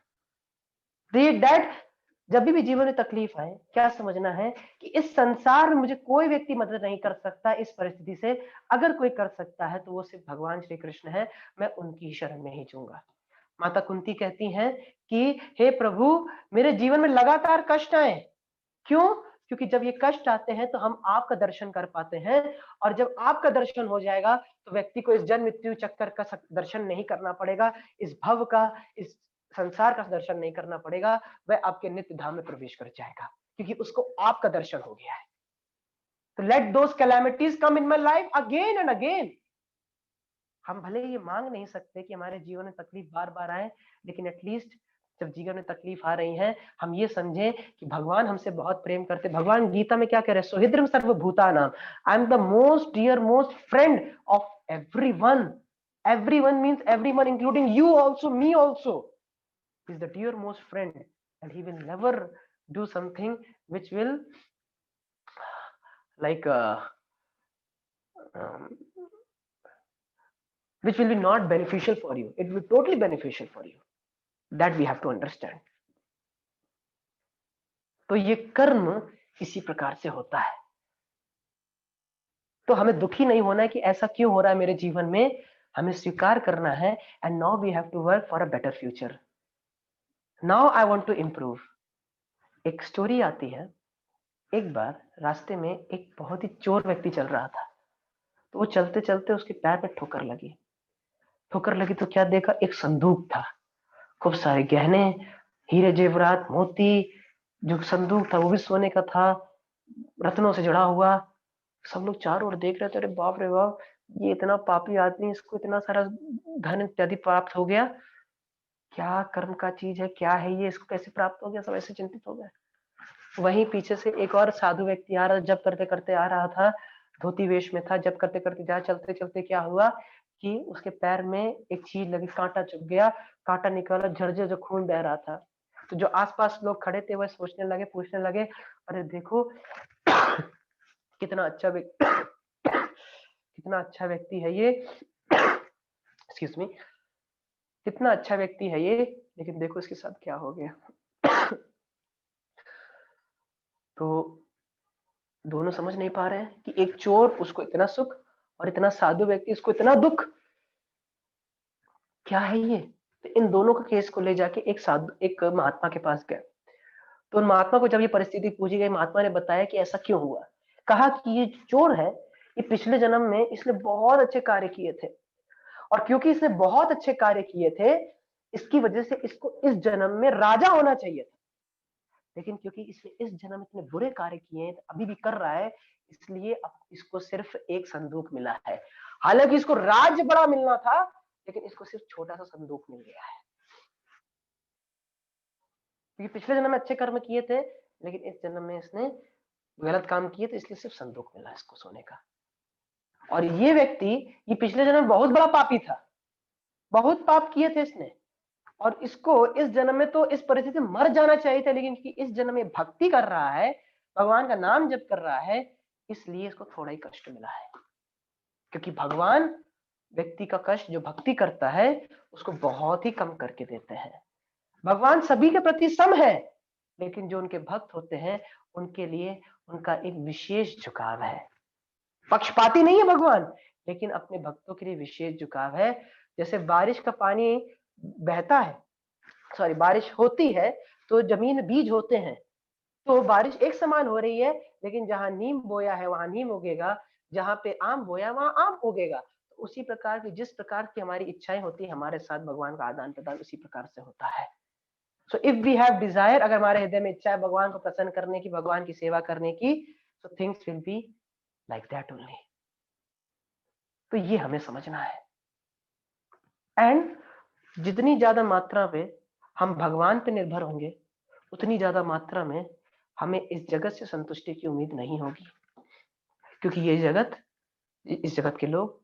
That जब भी जीवन में तकलीफ आए, क्या समझना है कि इस संसार में मुझे कोई व्यक्ति मदद नहीं कर सकता इस परिस्थिति से. अगर कोई कर सकता है तो वो सिर्फ भगवान श्री कृष्ण है. मैं उनकी शरण में ही जाऊंगा. माता कुंती कहती हैं कि हे प्रभु, मेरे जीवन में लगातार कष्ट आए. क्यों? क्योंकि जब ये कष्ट आते हैं तो हम आपका दर्शन कर पाते हैं, और जब आपका दर्शन हो जाएगा तो व्यक्ति को इस जन्म मृत्यु चक्कर का दर्शन नहीं करना पड़ेगा. इस भव का, इस संसार का दर्शन नहीं करना पड़ेगा, वह आपके नित्य धाम में प्रवेश कर जाएगा, क्योंकि उसको आपका दर्शन हो गया है। तो let those calamities come in my life again and again. हम भले ये मांग नहीं सकते कि हमारे जीवन में तकलीफ बार बार आए, लेकिन एटलीस्ट जब जीवन में तकलीफ आ रही है, हम ये समझें कि भगवान हमसे बहुत प्रेम करते। भगवान गीता में क्या कह रहे हैं, सोहिद्रम सर्वभूतानाम, I am the most dear most friend of everyone. Everyone means everyone, including you also, me also. He's the dearmost friend, and he will never do something which will like um, which will be not beneficial for you. It will be totally beneficial for you. That we have to understand. तो ये कर्म इसी प्रकार से होता है। तो हमें दुखी नहीं होना है कि ऐसा क्यों हो रहा है मेरे जीवन में, हमें स्वीकार करना है। And now we have to work for a better future. Now I want to improve. एक स्टोरी आती है, एक बार रास्ते में एक बहुत ही चोर व्यक्ति चल रहा था। तो वो चलते चलते उसके पैर में ठोकर लगी। ठोकर लगी तो क्या देखा, एक संदूक था, खूब सारे गहने, हीरे जेवरात मोती। जो संदूक था वो भी सोने का था, रत्नों से जड़ा हुआ। सब लोग चारों ओर देख रहे थे, अरे बाप रे बाप, ये इतना पापी आदमी, इसको इतना सारा धन इत्यादि प्राप्त हो गया, क्या कर्म का चीज है, क्या है ये, इसको कैसे प्राप्त हो गया, सब ऐसे चिंतित हो गए। वहीं पीछे से एक और साधु व्यक्ति आ रहा, जब करते करते आ रहा था, धोती वेश में था। जब करते करते जा, चलते चलते क्या हुआ कि उसके पैर में एक चीज लगी, कांटा चुभ गया, कांटा निकाला, झरझर जो खून बह रहा था। तो जो आसपास लोग खड़े थे वह सोचने लगे, पूछने लगे, अरे देखो कितना अच्छा व्यक्ति कितना अच्छा व्यक्ति है ये, एक्सक्यूज मी, कितना अच्छा व्यक्ति है ये, लेकिन देखो इसके साथ क्या हो गया। तो दोनों समझ नहीं पा रहे हैं कि एक चोर उसको इतना सुख और इतना साधु व्यक्ति उसको इतना दुख, क्या है ये। तो इन दोनों का केस को ले जाके एक महात्मा के पास गए। तो उन महात्मा को जब ये परिस्थिति पूछी गई, महात्मा ने बताया कि ऐसा क्यों हुआ। कहा कि ये चोर है, ये पिछले जन्म में इसने बहुत अच्छे कार्य किए थे, और क्योंकि इसने बहुत अच्छे कार्य किए थे, इसकी वजह से इसको इस जन्म में राजा होना चाहिए था। लेकिन क्योंकि इसने इस जन्म इतने बुरे कार्य किए हैं, अभी भी कर रहा है, इसलिए अब इसको सिर्फ एक संदूक मिला है। हालांकि इसको राज्य बड़ा मिलना था, लेकिन इसको सिर्फ छोटा सा संदूक मिल गया है। क्योंकि पिछले जन्म में अच्छे कर्म किए थे, लेकिन इस जन्म में इसने गलत काम किए, तो इसलिए सिर्फ संदूक मिला इसको सोने का। और ये व्यक्ति, ये पिछले जन्म में बहुत बड़ा पापी था, बहुत पाप किए थे इसने, और इसको इस जन्म में तो इस परिस्थिति में मर जाना चाहिए था, लेकिन कि इस जन्म में भक्ति कर रहा है, भगवान का नाम जप कर रहा है, इसलिए इसको थोड़ा ही कष्ट मिला है। क्योंकि भगवान व्यक्ति का कष्ट जो भक्ति करता है उसको बहुत ही कम करके देते हैं। भगवान सभी के प्रति सम है, लेकिन जो उनके भक्त होते हैं उनके लिए उनका एक विशेष झुकाव है। पक्षपाती नहीं है भगवान, लेकिन अपने भक्तों के लिए विशेष झुकाव है। जैसे बारिश का पानी बहता है, सॉरी बारिश होती है तो जमीन में बीज होते हैं, तो बारिश एक समान हो रही है, लेकिन जहां नीम बोया है वहां नीम उगेगा, जहां पे आम बोया वहां आम उगेगा। तो उसी प्रकार की जिस प्रकार की हमारी इच्छाएं होती है, हमारे साथ भगवान का आदान प्रदान उसी प्रकार से होता है। So if we have desire, अगर हमारे हृदय में इच्छा है भगवान को प्रसन्न करने की, भगवान की सेवा करने की, so things will be like that only. तो ये हमें समझना है। एंड जितनी ज्यादा मात्रा में हम भगवान पे निर्भर होंगे, उतनी ज्यादा मात्रा में हमें इस जगत से संतुष्टि की उम्मीद नहीं होगी। क्योंकि ये जगत, इस जगत के लोग,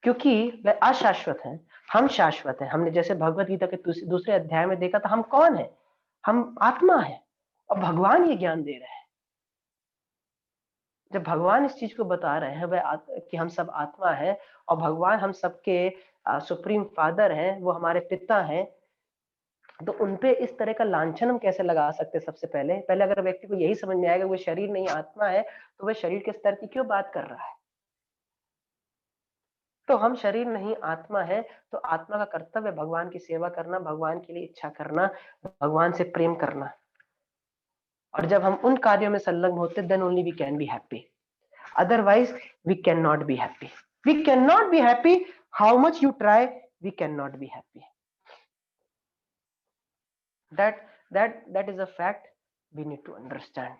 क्योंकि वह अशाश्वत हैं, हम शाश्वत हैं। हमने जैसे भगवत गीता के दूसरे अध्याय में देखा था, हम कौन है, हम आत्मा है, और भगवान ये ज्ञान दे रहे हैं। जब भगवान इस चीज को बता रहे हैं वह कि हम सब आत्मा है, और भगवान हम सबके सुप्रीम फादर हैं, वो हमारे पिता हैं, तो उनपे इस तरह का लांछन हम कैसे लगा सकते हैं। सबसे पहले अगर व्यक्ति को यही समझ में आएगा वो शरीर नहीं आत्मा है, तो वह शरीर के स्तर की क्यों बात कर रहा है। तो हम शरीर नहीं आत्मा है, तो आत्मा का कर्तव्य भगवान की सेवा करना, भगवान के लिए इच्छा करना, भगवान से प्रेम करना। और जब हम उन कार्यों में संलग्न होते, then only we can be happy, otherwise we can not be happy. We can not be happy, how much you try, we can not be happy. That is a fact we need to understand.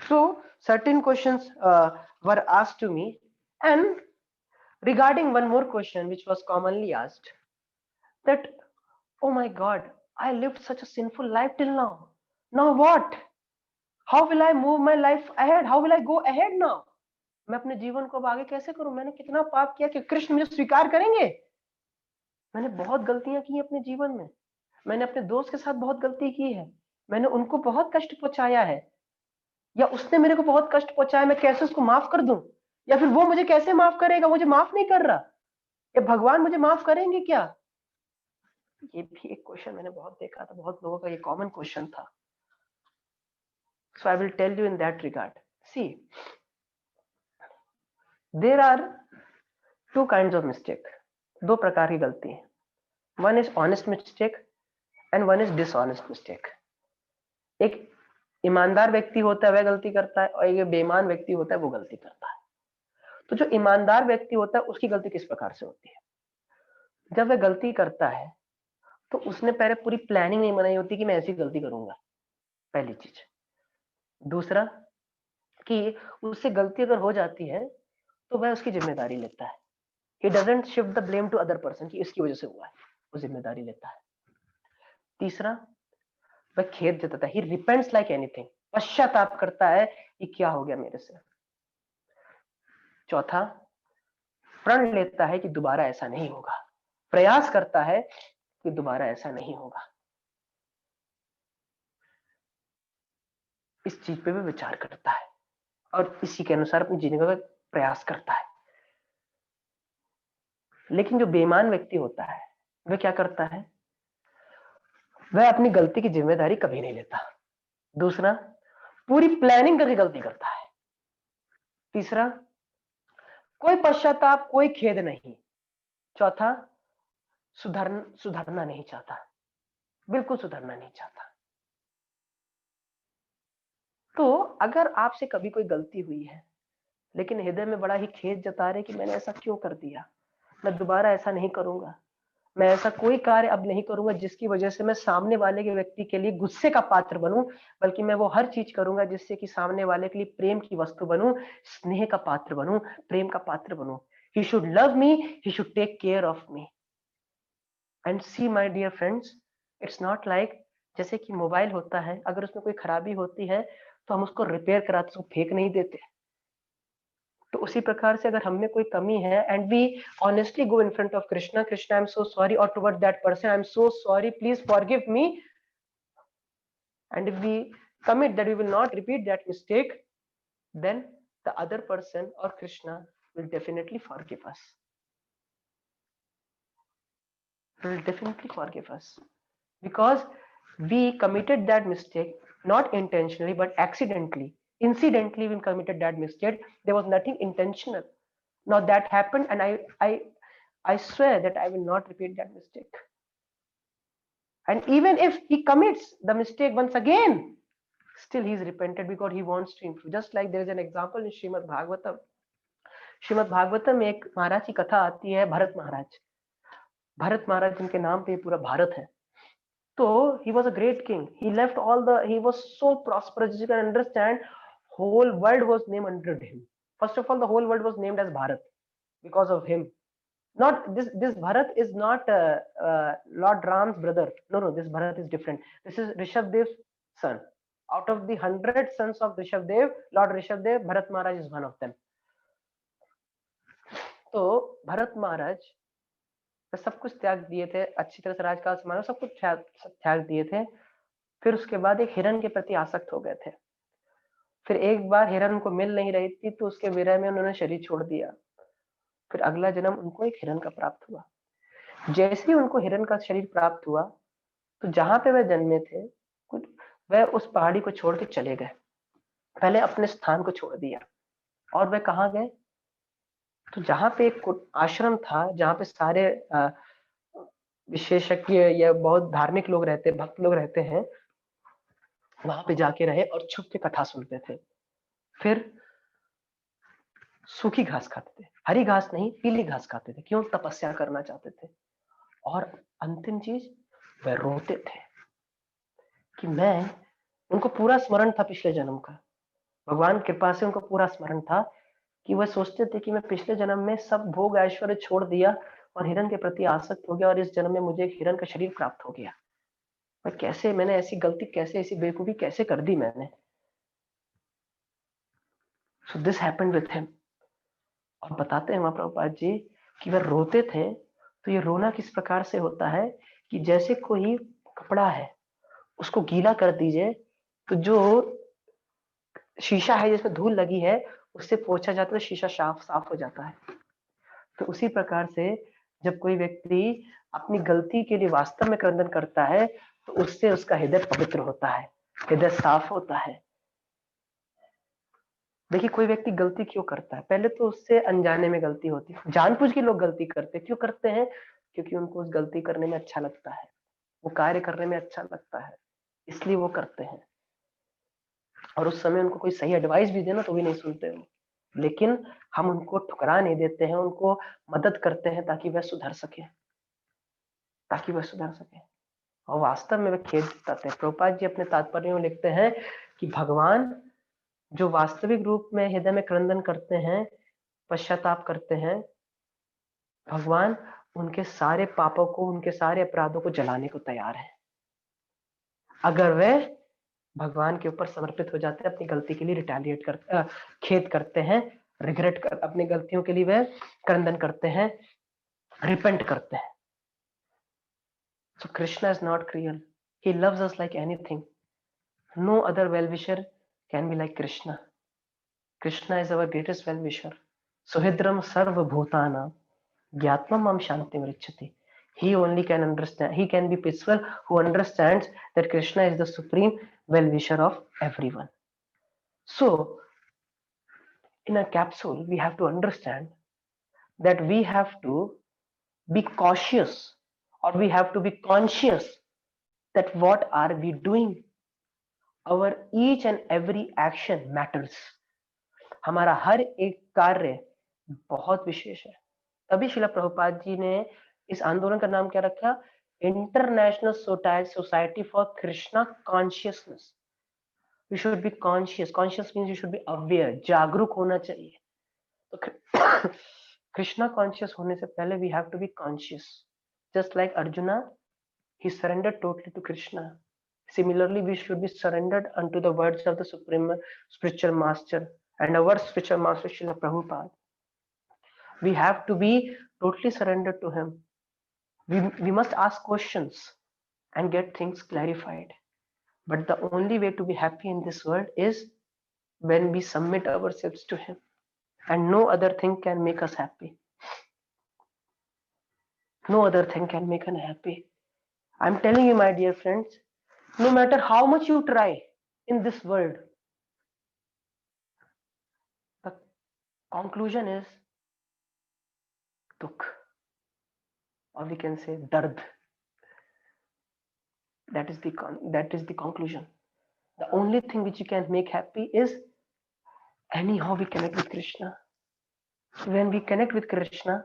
So certain questions were asked to me, and regarding one more question which was commonly asked, that, oh my god, I lived such a sinful life till now. Now what? How will I move my life ahead? How will I go ahead now? मैं अपने जीवन को अब आगे कैसे करूं? मैंने कितना पाप किया कि कृष्ण मुझे स्वीकार करेंगे? मैंने बहुत गलतियां की अपने जीवन में। मैंने अपने दोस्त के साथ बहुत गलती की है। मैंने उनको बहुत कष्ट पहुंचाया है, या उसने मेरे को बहुत कष्ट पहुंचाया, मैं कैसे उसको माफ कर दूं? या फिर वो मुझे कैसे माफ करेगा? मुझे माफ नहीं कर रहा, या भगवान मुझे माफ करेंगे क्या? ये भी एक क्वेश्चन मैंने बहुत देखा था, बहुत लोगों का ये कॉमन क्वेश्चन था. So I will tell you in that regard. See, there are two kinds of mistake. दो प्रकार की गलती है. One is honest mistake and one is dishonest mistake. एक ईमानदार व्यक्ति होता है वह गलती करता है, और एक बेईमान व्यक्ति होता है वो गलती करता है. तो जो ईमानदार व्यक्ति होता है उसकी गलती किस प्रकार से होती है? जब वह गलती करता है तो उसने पहले पूरी प्लानिंग नहीं बनाई होती कि मैं ऐसी गलती करूंगा, पहली चीज. दूसरा कि उससे गलती अगर हो जाती है तो वह उसकी जिम्मेदारी लेता है. He doesn't shift the blame to other person कि इसकी वजह से हुआ है, वो जिम्मेदारी लेता है. तीसरा, वह खेद जताता है. He repents like anything. पश्चाताप करता है कि क्या हो गया मेरे से. चौथा, प्रण लेता है कि दोबारा ऐसा नहीं होगा, प्रयास करता है कि दोबारा ऐसा नहीं होगा. इस चीज पे भी विचार करता है और इसी के अनुसार अपनी जीने का प्रयास करता है. लेकिन जो बेईमान व्यक्ति होता है वह क्या करता है? वह अपनी गलती की जिम्मेदारी कभी नहीं लेता. दूसरा, पूरी प्लानिंग करके गलती करता है. तीसरा, कोई पश्चाताप, कोई खेद नहीं. चौथा, सुधरना नहीं चाहता, बिल्कुल सुधरना नहीं चाहता. तो अगर आपसे कभी कोई गलती हुई है लेकिन हृदय में बड़ा ही खेद जता रहे कि मैंने ऐसा क्यों कर दिया, मैं दोबारा ऐसा नहीं करूंगा, मैं ऐसा कोई कार्य अब नहीं करूंगा जिसकी वजह से मैं सामने वाले के व्यक्ति के लिए गुस्से का पात्र बनूं, बल्कि मैं वो हर चीज करूंगा जिससे कि सामने वाले के लिए प्रेम की वस्तु बनूं, स्नेह का पात्र बनूं, प्रेम का पात्र बनूं. He should love me, he should take care of me. And see my dear friends, it's not like जैसे कि मोबाइल होता है, अगर उसमें कोई खराबी होती है तो हम उसको रिपेयर कराते, उसको फेंक नहीं देते. तो उसी प्रकार से अगर हम में कोई कमी है and we honestly go in front of Krishna, Krishna I am so sorry, और toward that person I am so sorry, please forgive me, and if we commit that we will not repeat that mistake, then the other person or Krishna will definitely forgive us. Will definitely forgive us because we committed that mistake not intentionally but accidentally. Incidentally we committed that mistake. There was nothing intentional. Now that happened, and I swear that I will not repeat that mistake. And even if he commits the mistake once again, still he is repented because he wants to improve. Just like there is an example in Srimad Bhagavatam. Shrimad Bhagavatam में एक महाराज की कथा आती है, भरत महाराज. भरत महाराज जिनके नाम पे पूरा भारत है. तो he was a great king. He left all the, he was so prosperous. You can understand, whole world was named under him. First of all, the whole world was named as Bharat because of him. Not this Bharat is not Lord Ram's brother. No, this Bharat is different. This is Rishabdev's son. Out of the 100 sons of Rishabdev, Lord Rishabdev, Bharat Maharaj is one of them. तो भरत महाराज सब कुछ त्याग दिए थे, अच्छी तरह से राजकाज संभाला, सब कुछ त्याग दिए थे. फिर उसके बाद एक हिरण के प्रति आसक्त हो गए थे. फिर एक बार हिरण उनको मिल नहीं रही थी तो उसके विरह में उन्होंने शरीर छोड़ दिया. फिर अगला जन्म उनको एक हिरण का प्राप्त हुआ. जैसे ही उनको हिरण का शरीर प्राप्त हुआ तो जहां पे वह जन्मे थे वह उस पहाड़ी को छोड़ के चले गए. पहले अपने स्थान को छोड़ दिया. और वह कहाँ गए? तो जहां पे एक आश्रम था, जहां पे सारे विशेषज्ञ या बहुत धार्मिक लोग रहते, भक्त लोग रहते हैं, वहां पे जाके रहे और छुप के कथा सुनते थे. फिर सूखी घास खाते थे, हरी घास नहीं, पीली घास खाते थे. क्यों? तपस्या करना चाहते थे. और अंतिम चीज, वह रोते थे कि मैं, उनको पूरा स्मरण था पिछले जन्म का, भगवान कृपा से उनको पूरा स्मरण था कि वह सोचते थे कि मैं पिछले जन्म में सब भोग ऐश्वर्य छोड़ दिया और हिरण के प्रति आसक्त हो गया और इस जन्म में मुझे एक हिरण का शरीर प्राप्त हो गया। मैं कैसे, मैंने ऐसी गलती कैसे, ऐसी बेवकूफी कैसे कर दी मैंने। So this happened with him. और बताते हैं वहां प्रभुपाद जी कि वह रोते थे, तो ये रोना किस प्रकार से होता है कि जैसे कोई कपड़ा है, उसको गीला कर दीजिए तो जो शीशा है जिसमें धूल लगी है उससे पोंछा जाता है तो शीशा साफ साफ हो जाता है। तो उसी प्रकार से जब कोई व्यक्ति अपनी गलती के लिए वास्तव में क्रंदन करता है तो उससे उसका हृदय पवित्र होता है, हृदय साफ होता है। देखिए कोई व्यक्ति गलती क्यों करता है, पहले तो उससे अनजाने में गलती होती है, जानबूझ के लोग गलती करते हैं। क्यों करते हैं? क्योंकि उनको उस गलती करने में अच्छा लगता है, वो कार्य करने में अच्छा लगता है, इसलिए वो करते हैं। और उस समय उनको कोई सही एडवाइस भी देना तो भी नहीं सुनते हो, लेकिन हम उनको ठुकरा नहीं देते हैं, उनको मदद करते हैं ताकि वह सुधर सके, ताकि वह सुधर सके। और वास्तव में वे खेद जताते हैं। प्रभुपाद जी अपने तात्पर्य में लिखते हैं कि भगवान जो वास्तविक रूप में हृदय में क्रंदन करते हैं, पश्चाताप करते हैं, भगवान उनके सारे पापों को, उनके सारे अपराधों को जलाने को तैयार है, अगर वे भगवान के ऊपर समर्पित हो जाते हैं, अपनी गलती के लिए रिटेलिएट करते, खेद करते हैं, रिग्रेट कर, अपनी गलतियों के लिए वे क्रंदन करते हैं, रिपेंट करते हैं। So Krishna is not cruel. He loves us like anything. No other well-wisher can be like Krishna. Krishna is our greatest well-wisher. Suhidram sarva bhutana gyatmam mam shanti vrichati. He only can understand, he can be peaceful who understands that Krishna is the supreme well-wisher of everyone. So, in a capsule, we have to understand that we have to be cautious or we have to be conscious that what are we doing. Our each and every action matters. हमारा हर एक कार्य बहुत विशेष है। तभी शिला प्रभुपाद जी ने इस आंदोलन का नाम क्या रखा? International society for Krishna consciousness. We should be conscious, conscious means you should be aware, जागरूक होना चाहिए। तो कृष्णा कॉन्शियस होने से पहले we have to be conscious. Just like Arjuna, he surrendered totally to Krishna. Similarly, we should be surrendered unto the words of the Supreme Spiritual Master and our Spiritual Master Srila Prabhupada. We have to be totally surrendered to him. We must ask questions and get things clarified. But the only way to be happy in this world is when we submit ourselves to him. And no other thing can make us happy. No other thing can make us happy. I'm telling you, my dear friends, no matter how much you try in this world, the conclusion is dukh, or we can say dard. That is the conclusion. The only thing which you can make happy is anyhow we connect with Krishna. When we connect with Krishna,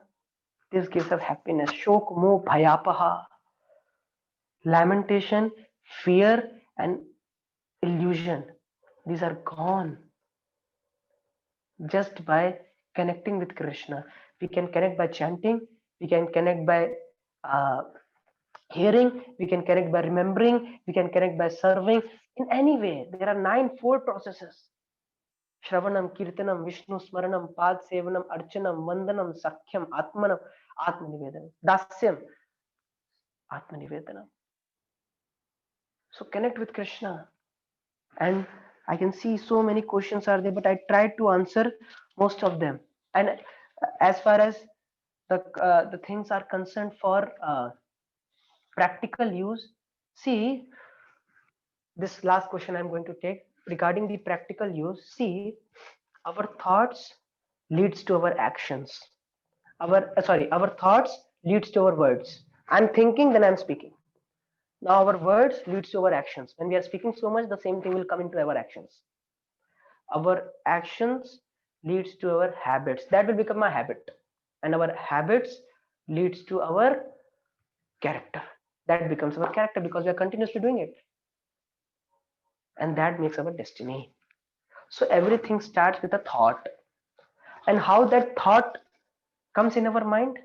this gives us happiness. Shok, moh, bhayapaha, lamentation, fear, and illusion. These are gone just by connecting with Krishna. We can connect by chanting, we can connect by hearing, we can connect by remembering, we can connect by serving. In any way, there are 9 processes. Shravanam, Kirtanam, Vishnu Smaranam, Pad Sevanam, Archanam, Vandanam, Sakhyam, Atmanam, Atmanivedanam, Dasyam, Atmanivedanam. So connect with Krishna. And I can see so many questions are there, but I tried to answer most of them. And as far as the things are concerned for practical use, see, this last question I'm going to take regarding the practical use. See, our thoughts leads to our actions. Our thoughts leads to our words. I'm thinking, then I'm speaking. Now our words leads to our actions. When we are speaking so much, the same thing will come into our actions. Our actions leads to our habits. That will become a habit, and our habits leads to our character. That becomes our character because we are continuously doing it, and that makes our destiny. So everything starts with a thought, and how that thought comes in our mind,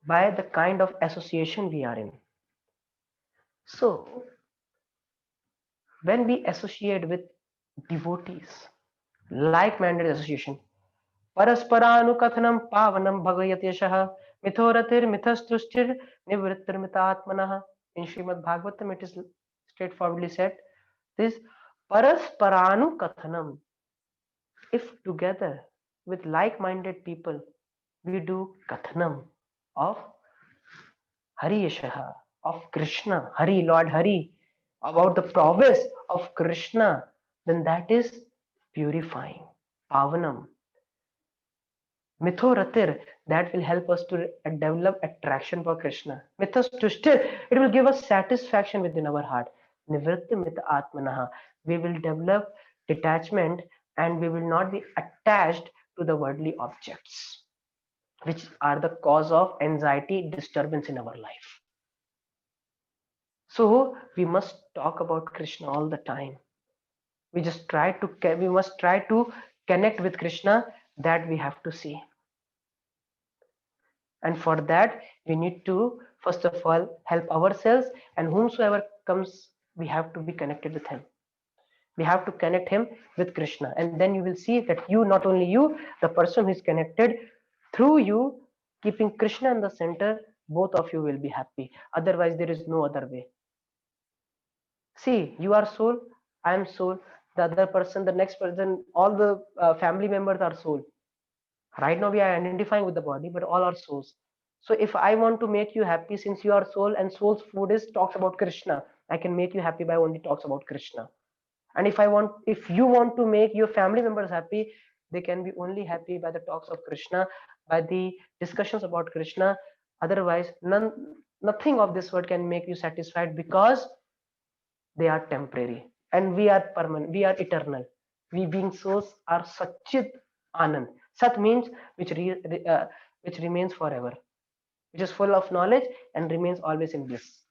by the kind of association we are in. So when we associate with devotees, like-minded association, परस्परानुकथनम पावनम भगवत्यशः मिथोरथिर्मिथस्तुष्टिर निवृत्तिर्मितात्मनः. In Srimad Bhagavatam, it is straightforwardly said this parasparanukathanam. If together with like-minded people we do kathanam of Hari Yashaha, of Krishna, Hari, Lord Hari, about the prowess of Krishna, then that is purifying, pavanam. Mithoratir, that will help us to develop attraction for Krishna. Mithas to still, it will give us satisfaction within our heart. Nivritti mita atmanaha, we will develop detachment and we will not be attached to the worldly objects, which are the cause of anxiety, disturbance in our life. So we must talk about Krishna all the time. We must try to connect with Krishna, that we have to see. And for that, we need to first of all help ourselves, and whomsoever comes, we have to be connected with him. We have to connect him with Krishna, and then you will see that you, not only you, the person who is connected through you, keeping Krishna in the center, both of you will be happy. Otherwise, there is no other way. See, you are soul, I am soul, the other person, the next person, all the family members are soul. Right now we are identifying with the body, but all are souls. So if I want to make you happy, since you are soul and soul's food is talks about Krishna, I can make you happy by only talks about Krishna. And if you want to make your family members happy, they can be only happy by the talks of Krishna, by the discussions about Krishna. Otherwise, nothing of this world can make you satisfied, because they are temporary and we are permanent, we are eternal. We being souls are Satchit Anand. Sat means which remains forever, which is full of knowledge and remains always in bliss.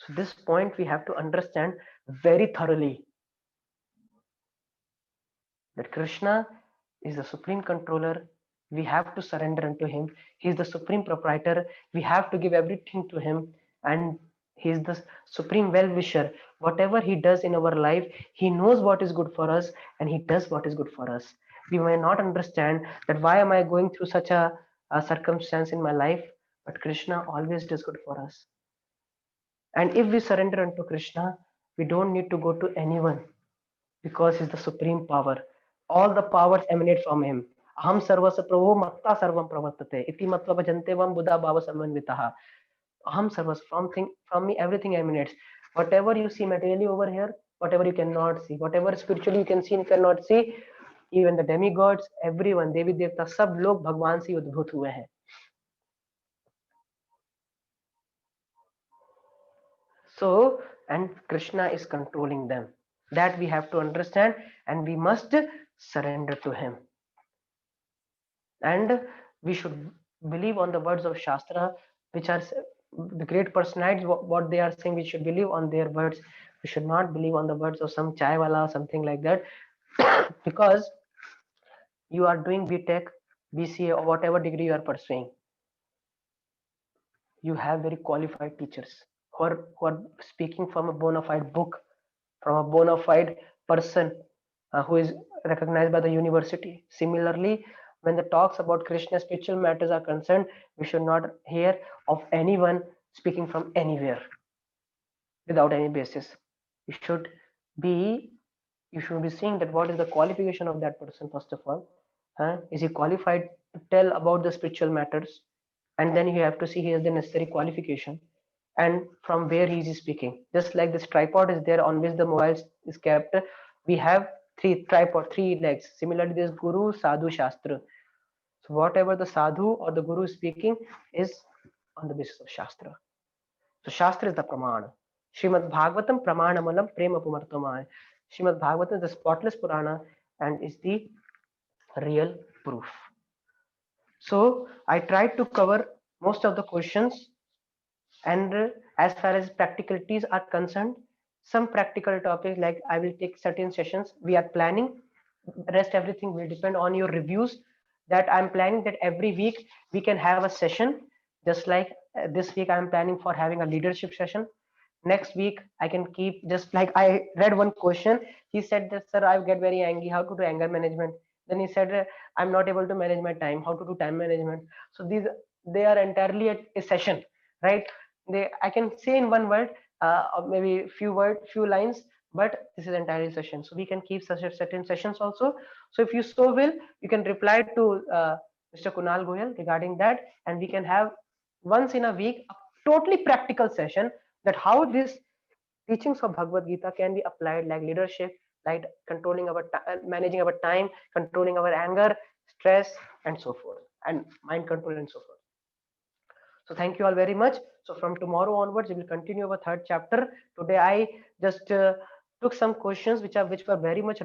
So this point we have to understand very thoroughly, that Krishna is the supreme controller. We have to surrender unto him. He is the supreme proprietor. We have to give everything to him, and he is the supreme well-wisher. Whatever he does in our life, he knows what is good for us, and he does what is good for us. We may not understand that why am I going through such a circumstance in my life, but Krishna always does good for us. And if we surrender unto Krishna, we don't need to go to anyone, because he's the supreme power. All the powers emanate from him. Aham sarvasya prabhu matta sarvam pravartate. Iti matva bhajante vam buddha bhava sammanvitaha. Aham sarvasya, from me everything emanates. Whatever you see materially over here, whatever you cannot see, whatever spiritually you can see and cannot see, even the demigods, everyone, देवी देवता, सब लोग भगवान से उद्भूत हुए हैं. So, and Krishna is controlling them. That we have to understand, and we must surrender to him. And we should believe on the words of Shastra, which are the great personalities, what they are saying. We should believe on their words. We should not believe on the words of some chai wala or something like that. Because you are doing BTech, BCA, or whatever degree you are pursuing, you have very qualified teachers who are speaking from a bona fide book, from a bona fide person who is recognized by the university. Similarly, when the talks about Krishna spiritual matters are concerned, we should not hear of anyone speaking from anywhere without any basis. You should be seeing that what is the qualification of that person first of all. Is he qualified to tell about the spiritual matters? And then you have to see he has the necessary qualification, and from where he is speaking. Just like this tripod is there on which the mobile is kept, we have three legs. Similarly, this Guru, Sadhu, Shastra. So whatever the Sadhu or the Guru is speaking is on the basis of Shastra. So Shastra is the Pramana. Srimad Bhagavatam Pramanamalam Prema Pumartamaya. Srimad Bhagavatam is the spotless Purana and is the real proof. So I tried to cover most of the questions. And as far as practicalities are concerned, some practical topics, like I will take certain sessions we are planning. Rest everything will depend on your reviews. That I'm planning that every week we can have a session. Just like this week I'm planning for having a leadership session. Next week I can keep, just like I read one question. He said that, sir, I get very angry, how to do anger management. Then he said, I'm not able to manage my time, how to do time management. So these, they are entirely a session, right? They, I can say in one word, or maybe few lines, but this is entirely session. So we can keep such a certain sessions also. So if you so will, you can reply to Mr. Kunal Goyal regarding that, and we can have once in a week a totally practical session, that how this teachings of Bhagavad Gita can be applied, like leadership, like controlling our managing our time, controlling our anger, stress, and so forth, and mind control and so forth. So thank you all very much. So from tomorrow onwards, we will continue our third chapter. Today I just took some questions which were very much